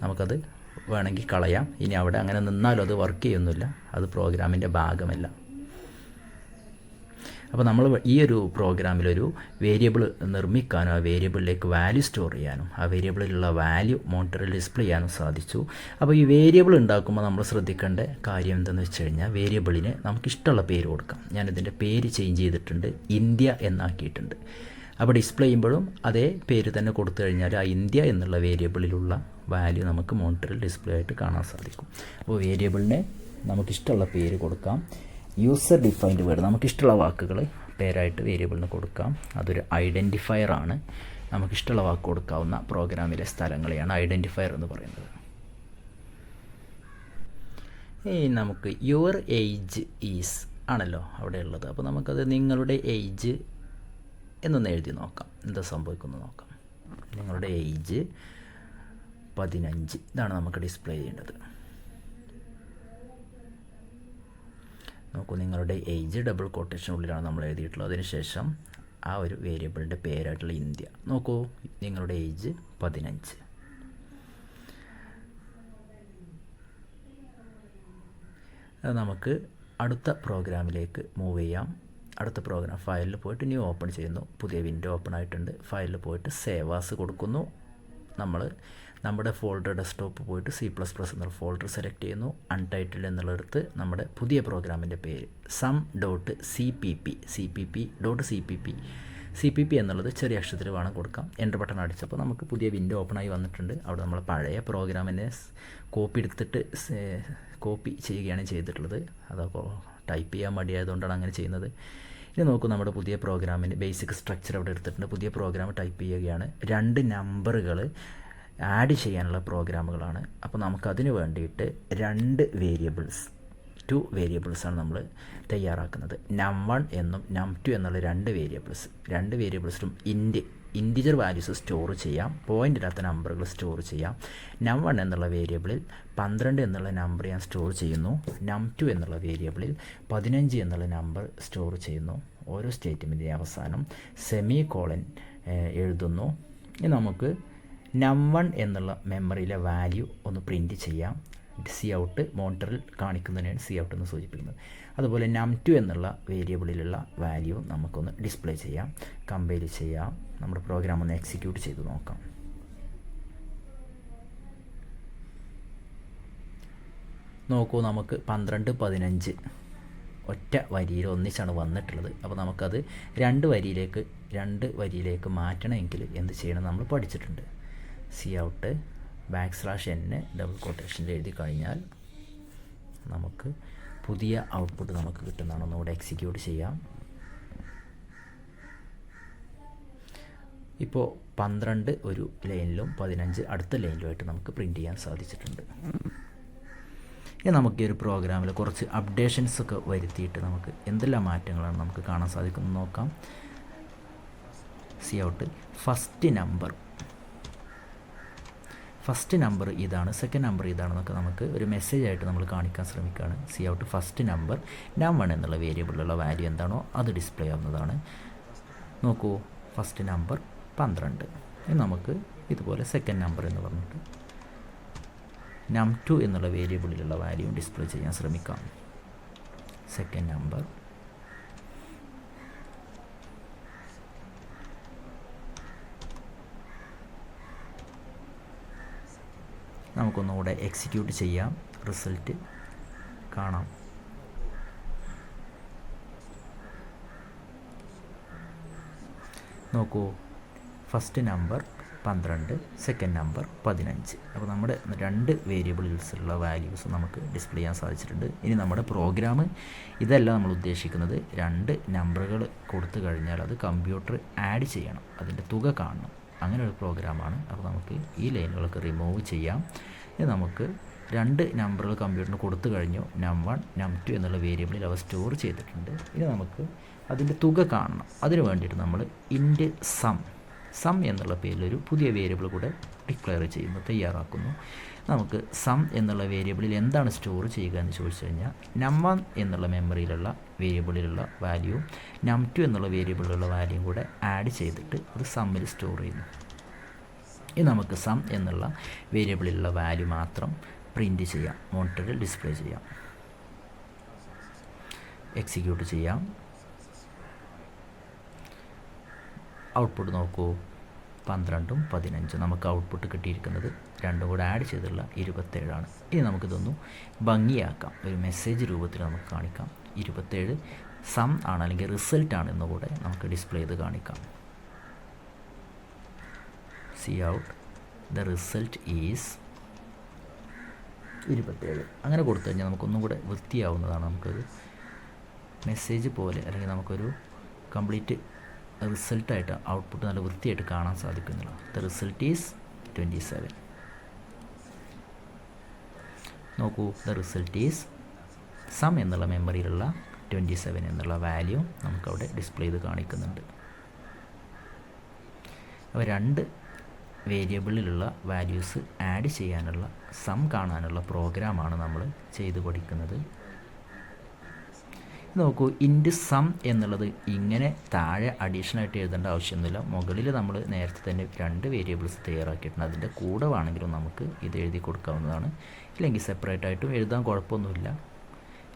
നമുക്കത് വേണമെങ്കിൽ കളയാം. ഇനി അവിടെ അങ്ങനെ നിന്നാലും അത് വർക്ക് ചെയ്യുന്നില്ല, അത് പ്രോഗ്രാമിൻ്റെ ഭാഗമല്ല. അപ്പോൾ നമ്മൾ ഈ ഒരു പ്രോഗ്രാമിലൊരു വേരിയബിൾ നിർമ്മിക്കാനും ആ വേരിയബിളിലേക്ക് വാല്യൂ സ്റ്റോർ ചെയ്യാനും ആ വേരിയബിളിലുള്ള വാല്യൂ മോണിറ്ററിൽ ഡിസ്പ്ലേ ചെയ്യാനും സാധിച്ചു. അപ്പോൾ ഈ വേരിയബിൾ ഉണ്ടാക്കുമ്പോൾ നമ്മൾ ശ്രദ്ധിക്കേണ്ട കാര്യം എന്തെന്ന് വെച്ച് കഴിഞ്ഞാൽ വേരിയബിളിന് നമുക്കിഷ്ടമുള്ള പേര് കൊടുക്കാം. ഞാനിതിൻ്റെ പേര് ചേഞ്ച് ചെയ്തിട്ടുണ്ട്, ഇന്ത്യ എന്നാക്കിയിട്ടുണ്ട്. അപ്പോൾ ഡിസ്പ്ലേ ചെയ്യുമ്പോഴും അതേ പേര് തന്നെ കൊടുത്തു കഴിഞ്ഞാൽ ആ ഇന്ത്യ എന്നുള്ള വേരിയബിളിലുള്ള വാല്യൂ നമുക്ക് മോണിറ്ററിൽ ഡിസ്പ്ലേ ആയിട്ട് കാണാൻ സാധിക്കും. അപ്പോൾ വേരിയബിളിന് നമുക്കിഷ്ടമുള്ള പേര് കൊടുക്കാം. യൂസർ ഡിഫൈൻഡ് വേർഡ് നമുക്കിഷ്ടമുള്ള വാക്കുകൾ പേരായിട്ട് വേരിയബിളിന് കൊടുക്കാം. അതൊരു ഐഡൻറ്റിഫയർ ആണ്. നമുക്കിഷ്ടമുള്ള വാക്ക് കൊടുക്കാവുന്ന പ്രോഗ്രാമിലെ സ്ഥലങ്ങളെയാണ് ഐഡൻറ്റിഫയർ എന്ന് പറയുന്നത്. നമുക്ക് യുവർ ഏജ് ഈസ് ആണല്ലോ അവിടെ ഉള്ളത്. അപ്പോൾ നമുക്കത് നിങ്ങളുടെ ഏജ് എന്നൊന്ന് എഴുതി നോക്കാം, എന്താ സംഭവിക്കുന്നത് നോക്കാം. നിങ്ങളുടെ ഏജ് 15 ഇതാണ് നമുക്ക് ഡിസ്പ്ലേ ചെയ്യേണ്ടത്. നോക്കൂ, നിങ്ങളുടെ ഏജ് ഡബിൾ കൊട്ടേഷനുള്ളിലാണ് നമ്മൾ എഴുതിയിട്ടുള്ളത്. അതിനുശേഷം ആ ഒരു വേരിയബിളിൻ്റെ പേരായിട്ടുള്ള ഇന്ത്യ. നോക്കൂ, നിങ്ങളുടെ ഏജ് 15. അത് നമുക്ക് അടുത്ത പ്രോഗ്രാമിലേക്ക് മൂവ് ചെയ്യാം. അടുത്ത പ്രോഗ്രാം ഫയലിൽ പോയിട്ട് ന്യൂ ഓപ്പൺ ചെയ്യുന്നു. പുതിയ വിൻഡോ ഓപ്പൺ ആയിട്ടുണ്ട്. ഫയലിൽ പോയിട്ട് സേവ് ആസ് കൊടുക്കുന്നു. നമ്മൾ നമ്മുടെ ഫോൾഡർ ഡെസ്ക്ടോപ്പ് പോയിട്ട് C++ എന്നുള്ള ഫോൾഡർ സെലക്ട് ചെയ്യുന്നു. അൺടൈറ്റിൽഡ് എന്നുള്ളടത്ത് നമ്മുടെ പുതിയ പ്രോഗ്രാമിൻ്റെ പേര് സം.cpp CPP എന്നുള്ളത് ചെറിയ അക്ഷരത്തിൽ വേണം കൊടുക്കാം. എൻ്റർ ബട്ടൺ അടിച്ചപ്പോൾ നമുക്ക് പുതിയ വിൻഡോ ഓപ്പണായി വന്നിട്ടുണ്ട്. അവിടെ നമ്മൾ പഴയ പ്രോഗ്രാമിനെ കോപ്പി എടുത്തിട്ട് കോപ്പി ചെയ്യുകയാണ് ചെയ്തിട്ടുള്ളത്. അതൊക്കെ ടൈപ്പ് ചെയ്യാൻ മടിയായതുകൊണ്ടാണ് അങ്ങനെ ചെയ്യുന്നത്. ഇനി നോക്കൂ, നമ്മുടെ പുതിയ പ്രോഗ്രാമിൻ്റെ ബേസിക് സ്ട്രക്ചർ അവിടെ എടുത്തിട്ടുണ്ട്. പുതിയ പ്രോഗ്രാം ടൈപ്പ് ചെയ്യുകയാണ്. 2 നമ്പറുകൾ ആഡ് ചെയ്യാനുള്ള പ്രോഗ്രാമുകളാണ്. അപ്പോൾ നമുക്കതിന് വേണ്ടിയിട്ട് 2 വേരിയബിൾസാണ് നമ്മൾ തയ്യാറാക്കുന്നത്. num1 എന്നും num2 എന്നുള്ള 2 വേരിയബിൾസിലും ഇൻറ്റിജർ വാല്യൂസ് സ്റ്റോർ ചെയ്യാം. പോയിൻ്റ് ഇല്ലാത്ത നമ്പറുകൾ സ്റ്റോർ ചെയ്യാം. num1 എന്നുള്ള വേരിയബിളിൽ 12 എന്നുള്ള നമ്പർ ഞാൻ സ്റ്റോർ ചെയ്യുന്നു. num2 എന്നുള്ള വേരിയബിളിൽ 15 എന്നുള്ള നമ്പർ സ്റ്റോർ ചെയ്യുന്നു. ഓരോ സ്റ്റേറ്റ്മെൻറ്റിൻ്റെ അവസാനം സെമി കോളൻ എഴുതുന്നു. ഇനി നമുക്ക് num1 എന്നുള്ള മെമ്മറിയിലെ വാല്യൂ ഒന്ന് പ്രിൻറ്റ് ചെയ്യാം. Cout മോണിറ്ററിൽ കാണിക്കുന്നതിനാണ് Cout എന്ന് സൂചിപ്പിക്കുന്നത്. അതുപോലെ num2 എന്നുള്ള വേരിയബിളിലുള്ള വാല്യൂ നമുക്കൊന്ന് ഡിസ്പ്ലേ ചെയ്യാം. കമ്പൈൽ ചെയ്യാം. നമ്മുടെ പ്രോഗ്രാം ഒന്ന് എക്സിക്യൂട്ട് ചെയ്ത് നോക്കാം. നോക്കൂ, നമുക്ക് 12, 15 ഒറ്റ വരിയിൽ ഒന്നിച്ചാണ് വന്നിട്ടുള്ളത്. അപ്പോൾ നമുക്കത് 2 വരിയിലേക്ക് മാറ്റണമെങ്കിൽ എന്ത് ചെയ്യണം നമ്മൾ പഠിച്ചിട്ടുണ്ട്. Cout \n ഡബിൾ കൊട്ടേഷനിൽ എഴുതി കഴിഞ്ഞാൽ നമുക്ക് പുതിയ ഔട്ട്പുട്ട് നമുക്ക് കിട്ടുന്നതാണ്. ഒന്നുകൂടെ എക്സിക്യൂട്ട് ചെയ്യാം. ഇപ്പോൾ 12 ഒരു ലൈനിലും 15 അടുത്ത ലൈനിലുമായിട്ട് നമുക്ക് പ്രിൻറ്റ് ചെയ്യാൻ സാധിച്ചിട്ടുണ്ട്. ഇനി നമുക്ക് ഈ ഒരു പ്രോഗ്രാമിൽ കുറച്ച് അപ്ഡേഷൻസ് ഒക്കെ വരുത്തിയിട്ട് നമുക്ക് എന്തെല്ലാം മാറ്റങ്ങളാണ് നമുക്ക് കാണാൻ സാധിക്കുന്നത് നോക്കാം. Cout ഫസ്റ്റ് നമ്പർ ഇതാണ്, സെക്കൻഡ് നമ്പർ ഇതാണെന്നൊക്കെ നമുക്ക് ഒരു മെസ്സേജായിട്ട് നമ്മൾ കാണിക്കാൻ ശ്രമിക്കുകയാണ്. Cout ഫസ്റ്റ് നമ്പർ num1 എന്നുള്ള വേരിയബിളിലുള്ള വാല്യൂ എന്താണോ അത് ഡിസ്പ്ലേ ആവുന്നതാണ്. നോക്കൂ, ഫസ്റ്റ് നമ്പർ 12. ഇനി നമുക്ക് ഇതുപോലെ സെക്കൻഡ് നമ്പർ എന്ന് പറഞ്ഞിട്ട് num2 എന്നുള്ള വേരിയബിളിലുള്ള വാല്യൂ ഡിസ്പ്ലേ ചെയ്യാൻ ശ്രമിക്കാം. സെക്കൻഡ് നമ്പർ നമുക്കൊന്നുകൂടെ എക്സിക്യൂട്ട് ചെയ്യാം. റിസൾട്ട് കാണാം. നോക്കൂ, ഫസ്റ്റ് നമ്പർ 12, സെക്കൻഡ് നമ്പർ 15. അപ്പോൾ നമ്മുടെ 2 വേരിയബിൾസിലുള്ള വാല്യൂസ് നമുക്ക് ഡിസ്പ്ലേ ചെയ്യാൻ സാധിച്ചിട്ടുണ്ട്. ഇനി നമ്മുടെ പ്രോഗ്രാം ഇതല്ല നമ്മൾ ഉദ്ദേശിക്കുന്നത്. 2 നമ്പറുകൾ കൊടുത്തു കഴിഞ്ഞാൽ അത് കമ്പ്യൂട്ടർ ആഡ് ചെയ്യണം, അതിൻ്റെ തുക കാണണം. അങ്ങനെ ഒരു പ്രോഗ്രാമാണ്. അപ്പോൾ നമുക്ക് ഈ ലൈനുകളൊക്കെ റിമൂവ് ചെയ്യാം. ഇനി നമുക്ക് 2 നമ്പറുകൾ കമ്പ്യൂട്ടറിന് കൊടുത്തു കഴിഞ്ഞു. num1 num2 എന്നുള്ള വേരിയബിളിൽ അവ സ്റ്റോർ ചെയ്തിട്ടുണ്ട്. ഇനി നമുക്ക് അതിൻ്റെ തുക കാണണം. അതിന് വേണ്ടിയിട്ട് നമ്മൾ ഇൻറ്റ് സം എന്നുള്ള പേരിലൊരു പുതിയ വേരിയബിൾ കൂടെ ഡിക്ലെയർ ചെയ്യുന്നു, തയ്യാറാക്കുന്നു. നമുക്ക് സം എന്നുള്ള വേരിയബിളിൽ എന്താണ് സ്റ്റോർ ചെയ്യുക എന്ന് ചോദിച്ചു കഴിഞ്ഞാൽ num1 എന്നുള്ള മെമ്മറിയിലുള്ള വേരിയബിളിലുള്ള വാല്യൂ num2 എന്നുള്ള വേരിയബിളിലുള്ള വാല്യൂയും കൂടെ ആഡ് ചെയ്തിട്ട് അത് സമ്മിൽ സ്റ്റോർ ചെയ്യുന്നു. ഇനി നമുക്ക് സം എന്നുള്ള വേരിയബിളിലുള്ള വാല്യൂ മാത്രം പ്രിൻറ്റ് ചെയ്യാം, മോണിറ്ററിൽ ഡിസ്പ്ലേ ചെയ്യാം. എക്സിക്യൂട്ട് ചെയ്യാം. ഔട്ട്പുട്ട് നോക്കൂ, 12ഉം 15. നമുക്ക് ഔട്ട്പുട്ട് കിട്ടിയിരിക്കുന്നത് 2 കൂടെ ആഡ് ചെയ്തുള്ള 27 ഇനി നമുക്കിതൊന്ന് ഭംഗിയാക്കാം. ഒരു മെസ്സേജ് രൂപത്തിൽ നമുക്ക് കാണിക്കാം. 27 സം ആണ് അല്ലെങ്കിൽ റിസൾട്ടാണ് എന്നുകൂടെ നമുക്ക് ഡിസ്പ്ലേ ചെയ്ത് കാണിക്കാം. Cout the result is 27. അങ്ങനെ കൊടുത്തു കഴിഞ്ഞാൽ നമുക്കൊന്നും കൂടെ വൃത്തിയാവുന്നതാണ്. നമുക്കൊരു മെസ്സേജ് പോലെ അല്ലെങ്കിൽ നമുക്കൊരു കംപ്ലീറ്റ് റിസൾട്ടായിട്ട് ഔട്ട്പുട്ട് നല്ല വൃത്തിയായിട്ട് കാണാൻ സാധിക്കുന്നില്ല. The result is 27. നോക്കൂ, ദ റിസൾട്ട് ഈസ് സം എന്നുള്ള മെമ്മറിയിലുള്ള 27 എന്നുള്ള വാല്യൂ നമുക്കവിടെ ഡിസ്പ്ലേ ചെയ്ത് കാണിക്കുന്നുണ്ട്. അപ്പോൾ 2 വേരിയബിളിലുള്ള വാല്യൂസ് ആഡ് ചെയ്യാനുള്ള സം കാണാനുള്ള പ്രോഗ്രാമാണ് നമ്മൾ ചെയ്ത് പഠിക്കുന്നത്. നോക്കൂ, ഇൻറ്റ് സം എന്നുള്ളത് ഇങ്ങനെ താഴെ അഡീഷണലായിട്ട് എഴുതേണ്ട ആവശ്യമൊന്നുമില്ല. മുകളിൽ നമ്മൾ നേരത്തെ തന്നെ 2 വേരിയബിൾസ് തയ്യാറാക്കിയിട്ടുണ്ട്. അതിൻ്റെ കൂടെ വേണമെങ്കിലും നമുക്ക് ഇത് എഴുതി കൊടുക്കാവുന്നതാണ്. ഇല്ലെങ്കിൽ സെപ്പറേറ്റ് ആയിട്ടും എഴുതാൻ കുഴപ്പമൊന്നുമില്ല.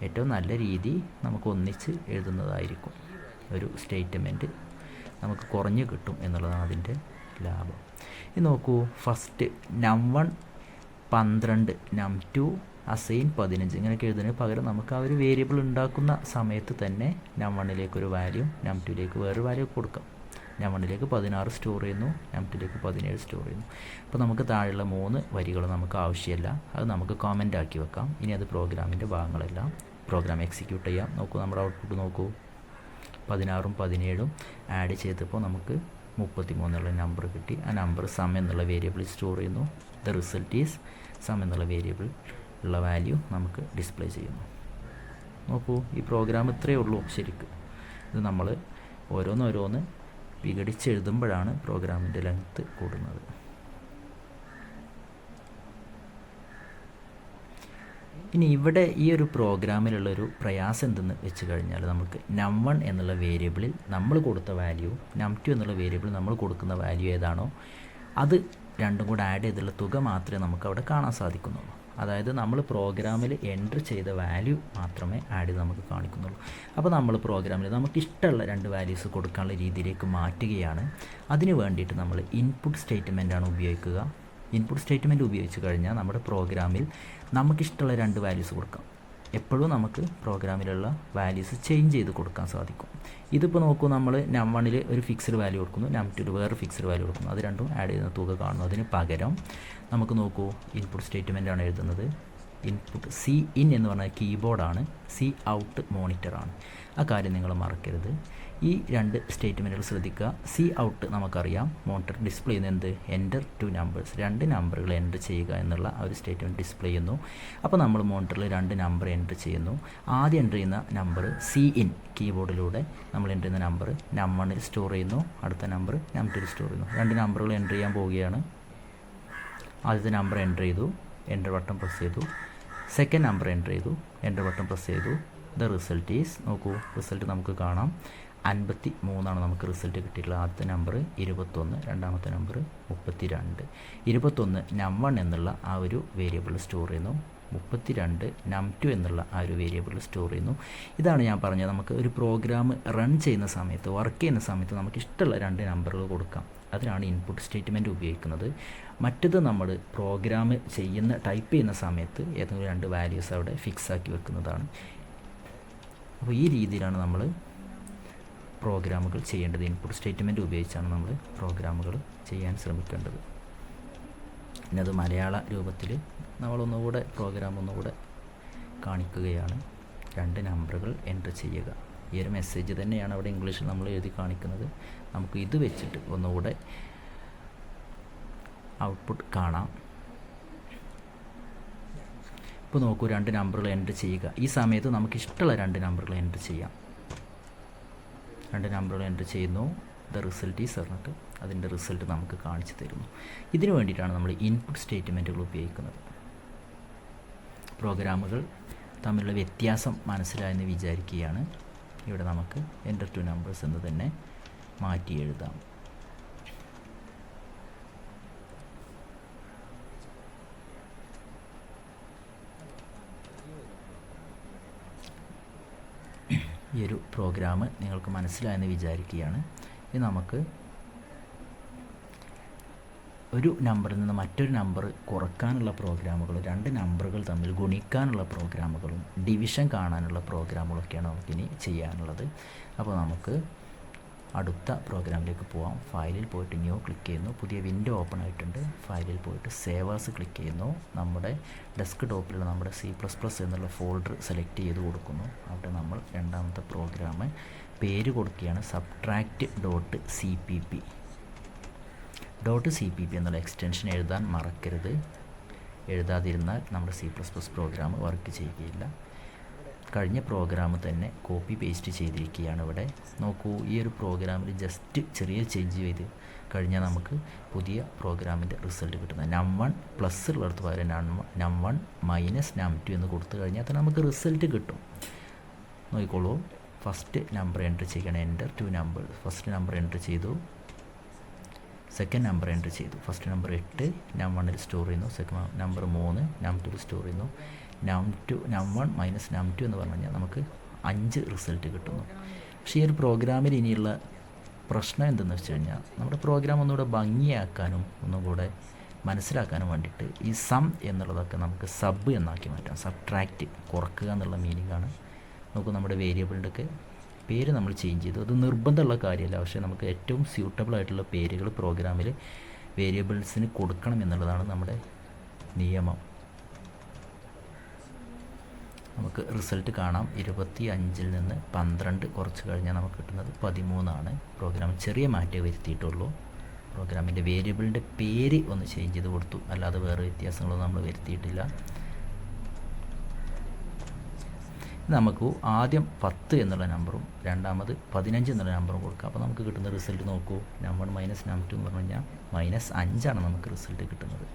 ഏറ്റവും നല്ല രീതി നമുക്ക് ഒന്നിച്ച് എഴുതുന്നതായിരിക്കും. ഒരു സ്റ്റേറ്റ്മെൻറ്റ് നമുക്ക് കുറഞ്ഞ് കിട്ടും എന്നുള്ളതാണ് അതിൻ്റെ ലാഭം. ഇത് നോക്കൂ, ഫസ്റ്റ് num1 12 num2 അസൈൻ 15 ഇങ്ങനെയൊക്കെ എഴുതുന്നതിന് പകരം നമുക്ക് ആ ഒരു വേരിയബിൾ ഉണ്ടാക്കുന്ന സമയത്ത് തന്നെ num1ലേക്ക് ഒരു വാല്യൂ num2ലേക്ക് വേറൊരു വാല്യൂ കൊടുക്കാം. നം1ലേക്ക് 16 സ്റ്റോർ ചെയ്യുന്നു, നം2ലേക്ക് 17 സ്റ്റോർ ചെയ്യുന്നു. അപ്പോൾ നമുക്ക് താഴെയുള്ള 3 വരികൾ നമുക്ക് ആവശ്യമില്ല, അത് നമുക്ക് കമൻ്റ് ആക്കി വെക്കാം. ഇനി അത് പ്രോഗ്രാമിൻ്റെ ഭാഗങ്ങളെല്ലാം പ്രോഗ്രാം എക്സിക്യൂട്ട് ചെയ്യാം. നോക്കൂ, നമ്മുടെ ഔട്ട്പുട്ട് നോക്കൂ, 16ഉം 17ഉം ആഡ് ചെയ്തപ്പോൾ നമുക്ക് 33 എന്നുള്ള നമ്പർ കിട്ടി. ആ നമ്പർ സം എന്നുള്ള വേരിയബിൾ സ്റ്റോർ ചെയ്യുന്നു. ദ റിസൾട്ട് ഈസ് സം എന്നുള്ള വേരിയബിൾ ഉള്ള വാല്യൂ നമുക്ക് ഡിസ്പ്ലേ ചെയ്യുന്നു. നോക്കൂ, ഈ പ്രോഗ്രാം ഇത്രയേ ഉള്ളൂ ശരിക്കും. ഇത് നമ്മൾ ഓരോന്നോരോന്ന് വിഘടിച്ചെഴുതുമ്പോഴാണ് പ്രോഗ്രാമിൻ്റെ ലെങ്ത്ത് കൂടുന്നത്. ഇനി ഇവിടെ ഈ ഒരു പ്രോഗ്രാമിലുള്ളൊരു പ്രയാസം എന്തെന്ന് വെച്ച് കഴിഞ്ഞാൽ, നമുക്ക് നം1 എന്നുള്ള വേരിയബിളിൽ നമ്മൾ കൊടുത്ത വാല്യൂ, നം2 എന്നുള്ള വേരിയബിളിൽ നമ്മൾ കൊടുക്കുന്ന വാല്യൂ ഏതാണോ അത് രണ്ടും കൂടെ ആഡ് ചെയ്തുള്ള തുക മാത്രമേ നമുക്ക് അവിടെ കാണാൻ സാധിക്കുന്നുള്ളൂ. അതായത് നമ്മൾ പ്രോഗ്രാമിൽ എൻ്റർ ചെയ്ത വാല്യൂ മാത്രമേ ആഡ് ചെയ്ത് നമുക്ക് കാണിക്കുന്നുള്ളൂ. അപ്പോൾ നമ്മൾ പ്രോഗ്രാമിൽ നമുക്ക് ഇഷ്ടമുള്ള 2 വാല്യൂസ് കൊടുക്കാനുള്ള രീതിയിലേക്ക് മാറ്റുകയാണ്. അതിന് വേണ്ടിയിട്ട് നമ്മൾ ഇൻപുട്ട് സ്റ്റേറ്റ്മെൻറ്റാണ് ഉപയോഗിക്കുക. ഇൻപുട്ട് സ്റ്റേറ്റ്മെൻറ്റ് ഉപയോഗിച്ച് കഴിഞ്ഞാൽ നമ്മുടെ പ്രോഗ്രാമിൽ നമുക്കിഷ്ടമുള്ള 2 വാല്യൂസ് കൊടുക്കാം. എപ്പോഴും നമുക്ക് പ്രോഗ്രാമിലുള്ള വാല്യൂസ് ചേഞ്ച് ചെയ്ത് കൊടുക്കാൻ സാധിക്കും. ഇതിപ്പോൾ നോക്കൂ, നമ്മൾ നം1ൽ ഒരു ഫിക്സ്ഡ് വാല്യൂ കൊടുക്കുന്നു, നം2ൽ വേറെ ഫിക്സ്ഡ് വാല്യൂ കൊടുക്കുന്നു. അത് രണ്ടും ആഡ് ചെയ്യുന്ന തുക കാണുന്നു. അതിന് പകരം നമുക്ക് നോക്കൂ, ഇൻപുട്ട് സ്റ്റേറ്റ്മെൻറ്റാണ് എഴുതുന്നത്. ഇൻപുട്ട് സി ഇൻ എന്ന് പറഞ്ഞാൽ കീബോർഡാണ്, സി ഔട്ട് മോണിറ്ററാണ്. ആ കാര്യം നിങ്ങൾ മറക്കരുത്. ഈ 2 സ്റ്റേറ്റ്മെൻറ്റുകൾ ശ്രദ്ധിക്കുക. സി ഔട്ട് നമുക്കറിയാം, മോണിറ്റർ ഡിസ്പ്ലേ ചെയ്യുന്നത് എന്ത്, എൻ്റർ 2 നമ്പേഴ്സ്, 2 നമ്പറുകൾ എൻ്റർ ചെയ്യുക എന്നുള്ള ആ ഒരു സ്റ്റേറ്റ്മെൻറ്റ് ഡിസ്പ്ലേ ചെയ്യുന്നു. അപ്പോൾ നമ്മൾ മോണിറ്ററിൽ 2 നമ്പർ എൻ്റർ ചെയ്യുന്നു. ആദ്യം എൻ്റർ ചെയ്യുന്ന നമ്പർ സി ഇൻ കീബോർഡിലൂടെ നമ്മൾ എൻ്റർ ചെയ്യുന്ന നമ്പർ നം1ൽ സ്റ്റോർ ചെയ്യുന്നു, അടുത്ത നമ്പർ നം2ൽ സ്റ്റോർ ചെയ്യുന്നു. 2 നമ്പറുകൾ എൻ്റർ ചെയ്യാൻ പോവുകയാണ്. ആദ്യത്തെ നമ്പർ എൻ്റർ ചെയ്തു, എൻ്റർ ബട്ടൺ പ്രസ് ചെയ്തു. സെക്കൻഡ് നമ്പർ എൻ്റർ ചെയ്തു, എൻ്റർ ബട്ടൺ പ്രസ് ചെയ്തു. ദ റിസൾട്ട് ഈസ്, നോക്കൂ, റിസൾട്ട് നമുക്ക് കാണാം 53 നമുക്ക് റിസൾട്ട് കിട്ടിയിട്ടുള്ളത്. ആദ്യത്തെ നമ്പർ 21, രണ്ടാമത്തെ നമ്പർ 32. 21 നം1 എന്നുള്ള ആ ഒരു വേരിയബിൾ സ്റ്റോർ ചെയ്യുന്നു, 32 നം2 എന്നുള്ള ആ ഒരു വേരിയബിൾ സ്റ്റോർ ചെയ്യുന്നു. ഇതാണ് ഞാൻ പറഞ്ഞത്, നമുക്ക് ഒരു പ്രോഗ്രാം റൺ ചെയ്യുന്ന സമയത്ത്, വർക്ക് ചെയ്യുന്ന സമയത്ത് നമുക്ക് ഇഷ്ടമുള്ള 2 നമ്പറുകൾ കൊടുക്കാം. അതിനാണ് ഇൻപുട്ട് സ്റ്റേറ്റ്മെൻറ്റ് ഉപയോഗിക്കുന്നത്. മറ്റത് നമ്മൾ പ്രോഗ്രാം ടൈപ്പ് ചെയ്യുന്ന സമയത്ത് ഏതെങ്കിലും 2 വാല്യൂസ് അവിടെ ഫിക്സ് ആക്കി വെക്കുന്നതാണ്. അപ്പോൾ ഈ രീതിയിലാണ് നമ്മൾ പ്രോഗ്രാമുകൾ ചെയ്യേണ്ടത്. ഇൻപുട്ട് സ്റ്റേറ്റ്മെൻറ്റ് ഉപയോഗിച്ചാണ് നമ്മൾ പ്രോഗ്രാമുകൾ ചെയ്യാൻ ശ്രമിക്കേണ്ടത്. പിന്നെ അത് മലയാള രൂപത്തിൽ നമ്മളൊന്നുകൂടെ പ്രോഗ്രാം ഒന്നുകൂടെ കാണിക്കുകയാണ്. 2 നമ്പറുകൾ എൻ്റർ ചെയ്യുക. ഈ ഒരു മെസ്സേജ് തന്നെയാണ് അവിടെ ഇംഗ്ലീഷിൽ നമ്മൾ എഴുതി കാണിക്കുന്നത്. നമുക്ക് ഇത് വെച്ചിട്ട് ഒന്നുകൂടെ ഔട്ട്പുട്ട് കാണാം. ഇപ്പോൾ നോക്കൂ, 2 നമ്പറുകൾ എൻ്റർ ചെയ്യുക. ഈ സമയത്ത് നമുക്ക് ഇഷ്ടമുള്ള 2 നമ്പറുകൾ എൻ്റർ ചെയ്യാം. 2 നമ്പറുകൾ എൻ്റർ ചെയ്യുന്നു. ദ റിസൾട്ട് ഈസ് പറഞ്ഞിട്ട് അതിൻ്റെ റിസൾട്ട് നമുക്ക് കാണിച്ചു തരുന്നു. ഇതിനു വേണ്ടിയിട്ടാണ് നമ്മൾ ഇൻപുട്ട് സ്റ്റേറ്റ്മെൻറ്റുകൾ ഉപയോഗിക്കുന്നത്. പ്രോഗ്രാമുകൾ തമ്മിലുള്ള വ്യത്യാസം മനസ്സിലായെന്ന് വിചാരിക്കുകയാണ്. ഇവിടെ നമുക്ക് എൻ്റർ 2 നമ്പേഴ്സ് എന്ന് തന്നെ മാറ്റി എഴുതാം. ഈ ഒരു പ്രോഗ്രാം നിങ്ങൾക്ക് മനസ്സിലായെന്ന് വിചാരിക്കുകയാണ്. ഇത് നമുക്ക് ഒരു നമ്പറിൽ നിന്ന് മറ്റൊരു നമ്പർ കുറക്കാനുള്ള പ്രോഗ്രാമുകൾ, 2 നമ്പറുകൾ തമ്മിൽ ഗുണിക്കാനുള്ള പ്രോഗ്രാമുകളും ഡിവിഷൻ കാണാനുള്ള പ്രോഗ്രാമുകളൊക്കെയാണ് നമുക്കിനി ചെയ്യാനുള്ളത്. അപ്പോൾ നമുക്ക് അടുത്ത പ്രോഗ്രാമിലേക്ക് പോവാം. ഫയലിൽ പോയിട്ട് ന്യൂ ക്ലിക്ക് ചെയ്യുന്നു. പുതിയ വിൻഡോ ഓപ്പൺ ആയിട്ടുണ്ട്. ഫയലിൽ പോയിട്ട് സേവേഴ്സ് ക്ലിക്ക് ചെയ്യുന്നു. നമ്മുടെ ഡെസ്ക് ടോപ്പിലുള്ള നമ്മുടെ C++ എന്നുള്ള ഫോൾഡർ സെലക്ട് ചെയ്ത് കൊടുക്കുന്നു. അവിടെ നമ്മൾ രണ്ടാമത്തെ പ്രോഗ്രാം പേര് കൊടുക്കുകയാണ്, subtract.cpp. .cpp എന്നുള്ള എക്സ്റ്റൻഷൻ എഴുതാൻ മറക്കരുത്. എഴുതാതിരുന്നാൽ നമ്മുടെ C++ പ്രോഗ്രാം വർക്ക് ചെയ്യുകയില്ല. കഴിഞ്ഞ പ്രോഗ്രാം തന്നെ കോപ്പി പേസ്റ്റ് ചെയ്തിരിക്കുകയാണ് ഇവിടെ. നോക്കൂ, ഈ ഒരു പ്രോഗ്രാമിൽ ജസ്റ്റ് ചെറിയ ചേഞ്ച് ചെയ്ത് കഴിഞ്ഞാൽ നമുക്ക് പുതിയ പ്രോഗ്രാമിൻ്റെ റിസൾട്ട് കിട്ടുന്നത്. നം1 പ്ലസ് ഉള്ളിടത്ത് പകരം നം1 മൈനസ് നം2 എന്ന് കൊടുത്തു കഴിഞ്ഞാൽ തന്നെ നമുക്ക് റിസൾട്ട് കിട്ടും. നോക്കിക്കോളൂ, ഫസ്റ്റ് നമ്പർ എൻ്റർ ചെയ്യണം. Enter 2 number. First number enter ചെയ്തു, സെക്കൻഡ് നമ്പർ എൻ്റർ ചെയ്തു. ഫസ്റ്റ് നമ്പർ 8 നം1ൽ സ്റ്റോർ ചെയ്യുന്നു, സെക്കൻഡ് നമ്പർ 3 നം2ൽ സ്റ്റോർ ചെയ്യുന്നു. നം1 മൈനസ് നം2 എന്ന് പറഞ്ഞു കഴിഞ്ഞാൽ നമുക്ക് 5 റിസൾട്ട് കിട്ടുന്നു. പക്ഷേ ഈ ഒരു പ്രോഗ്രാമിൽ ഇനിയുള്ള പ്രശ്നം എന്തെന്ന് വെച്ച് കഴിഞ്ഞാൽ, നമ്മുടെ പ്രോഗ്രാം ഒന്നുകൂടെ ഭംഗിയാക്കാനും ഒന്നുകൂടെ മനസ്സിലാക്കാനും വേണ്ടിയിട്ട് ഈ സം എന്നുള്ളതൊക്കെ നമുക്ക് സബ് എന്നാക്കി മാറ്റാം. സബ്ട്രാക്റ്റ്, കുറക്കുക എന്നുള്ള മീനിങ്ങാണ്. നമുക്ക് നമ്മുടെ വേരിയബിളിൻ്റെയൊക്കെ പേര് നമ്മൾ ചേഞ്ച് ചെയ്തു. അത് നിർബന്ധമുള്ള കാര്യമല്ല, പക്ഷേ നമുക്ക് ഏറ്റവും സ്യൂട്ടബിൾ ആയിട്ടുള്ള പേരുകൾ പ്രോഗ്രാമിൽ വേരിയബിൾസിന് കൊടുക്കണം എന്നുള്ളതാണ് നമ്മുടെ നിയമം. നമുക്ക് റിസൾട്ട് കാണാം. 25 നിന്ന് 12 കുറച്ച് കഴിഞ്ഞാൽ നമുക്ക് കിട്ടുന്നത് 13 പ്രോഗ്രാം ചെറിയ മാറ്റം വരുത്തിയിട്ടുള്ളൂ. പ്രോഗ്രാമിൻ്റെ വേരിയബിളിൻ്റെ പേര് ഒന്ന് ചേഞ്ച് ചെയ്ത് കൊടുത്തു, അല്ലാതെ വേറെ വ്യത്യാസങ്ങളൊന്നും നമ്മൾ വരുത്തിയിട്ടില്ല. നമുക്ക് ആദ്യം 10 എന്നുള്ള നമ്പറും രണ്ടാമത് 15 എന്നുള്ള നമ്പറും കൊടുക്കുക. അപ്പോൾ നമുക്ക് കിട്ടുന്ന റിസൾട്ട് നോക്കൂ. num1 - num2 എന്ന് പറഞ്ഞു കഴിഞ്ഞാൽ -5 നമുക്ക് റിസൾട്ട് കിട്ടുന്നത്.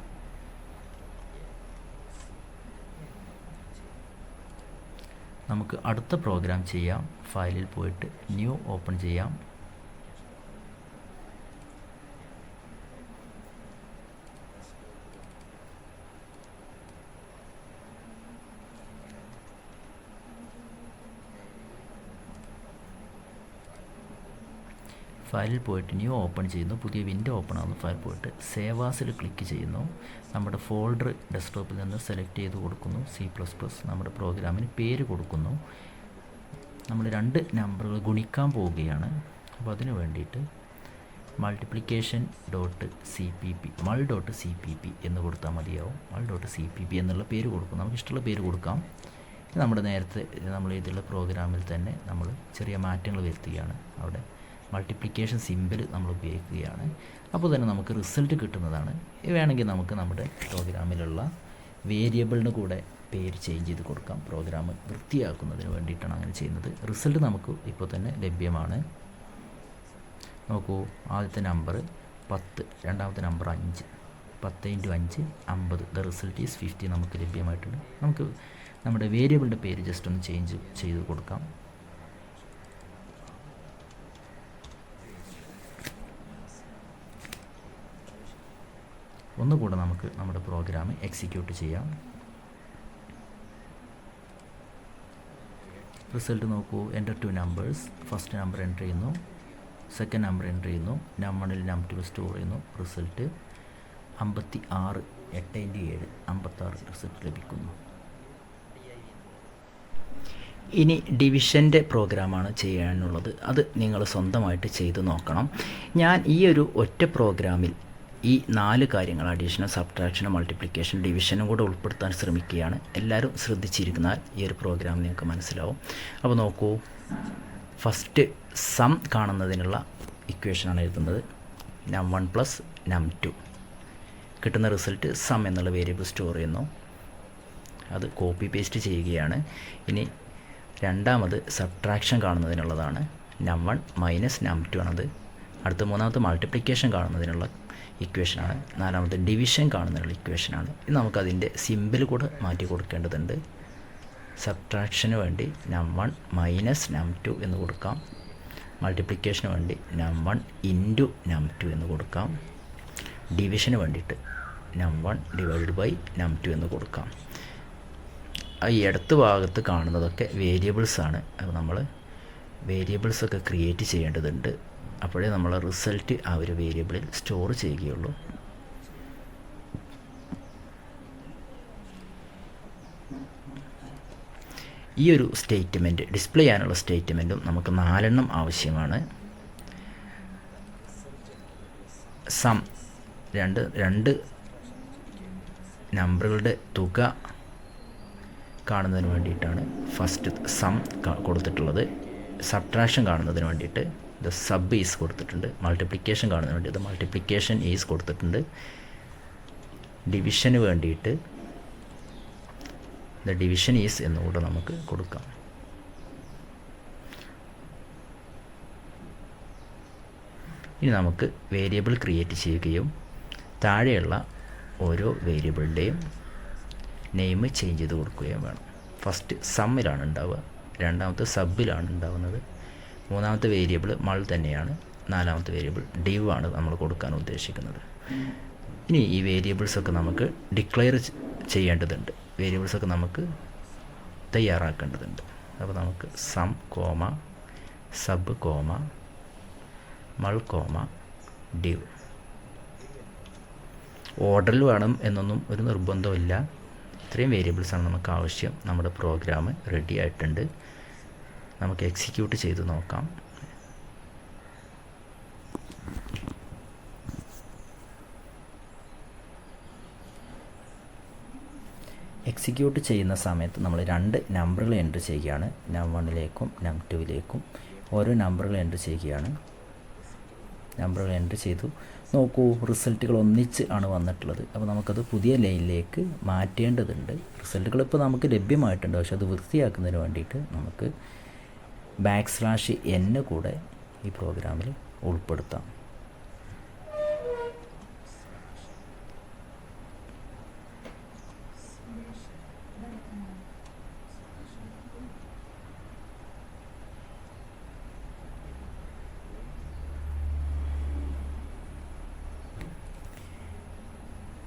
നമുക്ക് അടുത്ത പ്രോഗ്രാം ചെയ്യാം. ഫയലിൽ പോയിട്ട് ന്യൂ ഓപ്പൺ ചെയ്യാം. ഫയലിൽ പോയിട്ട് ന്യൂ ഓപ്പൺ ചെയ്യുന്നു. പുതിയ വിൻഡോ ഓപ്പൺ ആകുന്നു. ഫയൽ പോയിട്ട് സേവ് ആസിൽ ക്ലിക്ക് ചെയ്യുന്നു. നമ്മുടെ ഫോൾഡർ ഡെസ്ക്ടോപ്പിൽ നിന്ന് സെലക്ട് ചെയ്ത് കൊടുക്കുന്നു. C++. നമ്മുടെ പ്രോഗ്രാമിന് പേര് കൊടുക്കുന്നു. നമ്മൾ 2 നമ്പറുകൾ ഗുണിക്കാൻ പോവുകയാണ്. അപ്പോൾ അതിന് വേണ്ടിയിട്ട് multiplication.cpp mul.cpp എന്ന് കൊടുത്താൽ മതിയാവും. mul.cpp എന്നുള്ള പേര് കൊടുക്കും. നമുക്ക് ഇഷ്ടമുള്ള പേര് കൊടുക്കാം. നമ്മുടെ നേരത്തെ നമ്മൾ ഇതിലുള്ള പ്രോഗ്രാമിൽ തന്നെ നമ്മൾ ചെറിയ മാറ്റങ്ങൾ വരുത്തുകയാണ്. അവിടെ മൾട്ടിപ്ലിക്കേഷൻ സിമ്പിൾ നമ്മൾ ഉപയോഗിക്കുകയാണ്. അപ്പോൾ തന്നെ നമുക്ക് റിസൾട്ട് കിട്ടുന്നതാണ്. വേണമെങ്കിൽ നമുക്ക് നമ്മുടെ പ്രോഗ്രാമിലുള്ള വേരിയബിളിന് കൂടെ പേര് ചേഞ്ച് ചെയ്ത് കൊടുക്കാം. പ്രോഗ്രാം വൃത്തിയാക്കുന്നതിന് വേണ്ടിയിട്ടാണ് അങ്ങനെ ചെയ്യുന്നത്. റിസൾട്ട് നമുക്ക് ഇപ്പോൾ തന്നെ ലഭ്യമാണ്. നോക്കൂ, ആദ്യത്തെ നമ്പർ 10, രണ്ടാമത്തെ നമ്പർ 5. 10 × 5 50. ദ റിസൾട്ട് ഈസ് 50 നമുക്ക് ലഭ്യമായിട്ടുണ്ട്. നമുക്ക് നമ്മുടെ വേരിയബിളിൻ്റെ പേര് ജസ്റ്റ് ഒന്ന് ചേഞ്ച് ചെയ്ത് കൊടുക്കാം. ഒന്നുകൂടെ നമുക്ക് നമ്മുടെ പ്രോഗ്രാം എക്സിക്യൂട്ട് ചെയ്യാം. റിസൾട്ട് നോക്കൂ. Enter 2 numbers. First number enter ചെയ്യുന്നു, സെക്കൻഡ് നമ്പർ എൻ്റർ ചെയ്യുന്നു, num1 num2 സ്റ്റോർ ചെയ്യുന്നു. റിസൾട്ട് 56. 8 × 7 56 റിസൾട്ട് ലഭിക്കുന്നു. ഇനി ഡിവിഷൻ്റെ പ്രോഗ്രാമാണ് ചെയ്യാനുള്ളത്. അത് നിങ്ങൾ സ്വന്തമായിട്ട് ചെയ്ത് നോക്കണം. ഞാൻ ഈ ഒരു ഒറ്റ പ്രോഗ്രാമിൽ ഈ 4 കാര്യങ്ങൾ അഡീഷനും സബ്ട്രാക്ഷനും മൾട്ടിപ്ലിക്കേഷൻ ഡിവിഷനും കൂടെ ഉൾപ്പെടുത്താൻ ശ്രമിക്കുകയാണ്. എല്ലാവരും ശ്രദ്ധിച്ചിരുന്നാൽ ഈ ഒരു പ്രോഗ്രാം നിങ്ങൾക്ക് മനസ്സിലാവും. അപ്പോൾ നോക്കൂ, ഫസ്റ്റ് സം കാണുന്നതിനുള്ള ഇക്വേഷനാണ് എഴുതുന്നത്. num1 + num2 കിട്ടുന്ന റിസൾട്ട് സം എന്നുള്ള വേരിയബിൾ സ്റ്റോർ ചെയ്യുന്നു. അത് കോപ്പി പേസ്റ്റ് ചെയ്യുകയാണ്. ഇനി രണ്ടാമത് സബ്ട്രാക്ഷൻ കാണുന്നതിനുള്ളതാണ്. num1 - num2 ആണത്. അടുത്ത മൂന്നാമത്തെ മൾട്ടിപ്ലിക്കേഷൻ കാണുന്നതിനുള്ള ഇക്വേഷനാണ്. നാലാമത്തെ ഡിവിഷൻ കാണുന്നതിനുള്ള ഇക്വേഷനാണ്. ഇത് നമുക്കതിൻ്റെ സിമ്പിൾ കൂടെ മാറ്റി കൊടുക്കേണ്ടതുണ്ട്. സബ്ട്രാക്ഷന് വേണ്ടി num1 - num2 എന്ന് കൊടുക്കാം. മൾട്ടിപ്ലിക്കേഷന് വേണ്ടി num1 × num2 എന്ന് കൊടുക്കാം. ഡിവിഷന് വേണ്ടിയിട്ട് num1 / num2 എന്ന് കൊടുക്കാം. ഈ ഇടത്ത് ഭാഗത്ത് കാണുന്നതൊക്കെ വേരിയബിൾസാണ്. അപ്പോൾ നമ്മൾ വേരിയബിൾസൊക്കെ ക്രിയേറ്റ് ചെയ്യേണ്ടതുണ്ട്. അപ്പോഴേ നമ്മൾ റിസൾട്ട് ആ ഒരു വേരിയബിളിൽ സ്റ്റോർ ചെയ്യുകയുള്ളൂ. ഈ ഒരു സ്റ്റേറ്റ്മെൻറ്റ് ഡിസ്പ്ലേ ചെയ്യാനുള്ള സ്റ്റേറ്റ്മെൻറ്റും നമുക്ക് 4 ആവശ്യമാണ്. സം രണ്ട് നമ്പറുകളുടെ തുക കാണുന്നതിന് വേണ്ടിയിട്ടാണ് ഫസ്റ്റ് സം കൊടുത്തിട്ടുള്ളത്. സബ്ട്രാക്ഷൻ കാണുന്നതിന് വേണ്ടിയിട്ട് ദ സബ് ഈസ് കൊടുത്തിട്ടുണ്ട്. മൾട്ടിപ്ലിക്കേഷൻ കാണുന്നതിന് വേണ്ടി ദ മൾട്ടിപ്ലിക്കേഷൻ ഈസ് കൊടുത്തിട്ടുണ്ട്. ഡിവിഷന് വേണ്ടിയിട്ട് ദ ഡിവിഷൻ ഈസ് എന്നുകൂടെ നമുക്ക് കൊടുക്കാം. ഇനി നമുക്ക് വേരിയബിൾ ക്രിയേറ്റ് ചെയ്യുകയും താഴെയുള്ള ഓരോ വേരിയബിളിൻ്റെയും നെയിം ചേഞ്ച് ചെയ്ത് കൊടുക്കുകയും വേണം. ഫസ്റ്റ് സമ്മിലാണ് ഉണ്ടാവുക, രണ്ടാമത്തെ സബിലാണ് ഉണ്ടാവുന്നത്, മൂന്നാമത്തെ വേരിയബിൾ മൾ തന്നെയാണ്, നാലാമത്തെ വേരിയബിൾ ഡിവ് ആണ് നമ്മൾ കൊടുക്കാൻ ഉദ്ദേശിക്കുന്നത്. ഇനി ഈ വേരിയബിൾസൊക്കെ നമുക്ക് ഡിക്ലെയർ ചെയ്യേണ്ടതുണ്ട്. വേരിയബിൾസൊക്കെ നമുക്ക് തയ്യാറാക്കേണ്ടതുണ്ട്. അപ്പോൾ നമുക്ക് sum comma sub comma mul comma div. ഓർഡറിൽ വേണം എന്നൊന്നും ഒരു നിർബന്ധമില്ല. ഇത്രയും വേരിയബിൾസാണ് നമുക്ക് ആവശ്യം. നമ്മുടെ പ്രോഗ്രാം റെഡി ആയിട്ടുണ്ട്. നമുക്ക് എക്സിക്യൂട്ട് ചെയ്ത് നോക്കാം. എക്സിക്യൂട്ട് ചെയ്യുന്ന സമയത്ത് നമ്മൾ 2 നമ്പറുകൾ എൻ്റർ ചെയ്യുകയാണ്. num1ലേക്കും num2ലേക്കും ഓരോ നമ്പറുകൾ എൻ്റർ ചെയ്യുകയാണ്. നമ്പറുകൾ എൻ്റർ ചെയ്തു. നോക്കൂ, റിസൾട്ടുകൾ ഒന്നിച്ച് ആണ് വന്നിട്ടുള്ളത്. അപ്പോൾ നമുക്കത് പുതിയ ലൈനിലേക്ക് മാറ്റേണ്ടതുണ്ട്. റിസൾട്ടുകൾ ഇപ്പോൾ നമുക്ക് ലഭ്യമായിട്ടുണ്ട്, പക്ഷെ അത് വൃത്തിയാക്കുന്നതിന് വേണ്ടിയിട്ട് നമുക്ക് \n കൂടെ ഈ പ്രോഗ്രാമിൽ ഉൾപ്പെടുത്താം.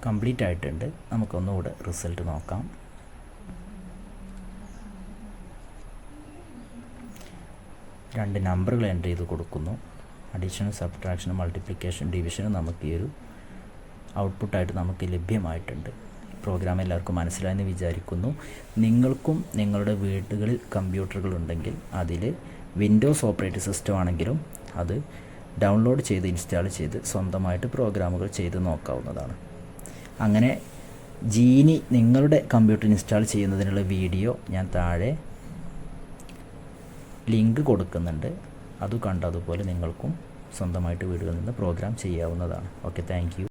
കംപ്ലീറ്റ് ആയിട്ടുണ്ട്. നമുക്കൊന്നുകൂടെ റിസൾട്ട് നോക്കാം. രണ്ട് നമ്പറുകൾ എൻ്റർ ചെയ്ത് കൊടുക്കുന്നു. അഡീഷനും സബ്ട്രാക്ഷനും മൾട്ടിപ്ലിക്കേഷൻ ഡിവിഷനും നമുക്ക് ഈ ഒരു ഔട്ട്പുട്ടായിട്ട് നമുക്ക് ലഭ്യമായിട്ടുണ്ട്. പ്രോഗ്രാം എല്ലാവർക്കും മനസ്സിലായെന്ന് വിചാരിക്കുന്നു. നിങ്ങൾക്കും നിങ്ങളുടെ വീടുകളിൽ കമ്പ്യൂട്ടറുകളുണ്ടെങ്കിൽ അതിൽ വിൻഡോസ് ഓപ്പറേറ്റിംഗ് സിസ്റ്റം ആണെങ്കിലും അത് ഡൗൺലോഡ് ചെയ്ത് ഇൻസ്റ്റാൾ ചെയ്ത് സ്വന്തമായിട്ട് പ്രോഗ്രാമുകൾ ചെയ്ത് നോക്കാവുന്നതാണ്. അങ്ങനെ ജീനി നിങ്ങളുടെ കമ്പ്യൂട്ടറിൽ ഇൻസ്റ്റാൾ ചെയ്യുന്നതിനുള്ള വീഡിയോ ഞാൻ താഴെ ലിങ്ക് കൊടുക്കുന്നുണ്ട്. അത് കണ്ട് അതുപോലെ നിങ്ങൾക്കും സ്വന്തമായിട്ട് വീടുകളിൽ നിന്ന് പ്രോഗ്രാം ചെയ്യാവുന്നതാണ്. Okay, thank you.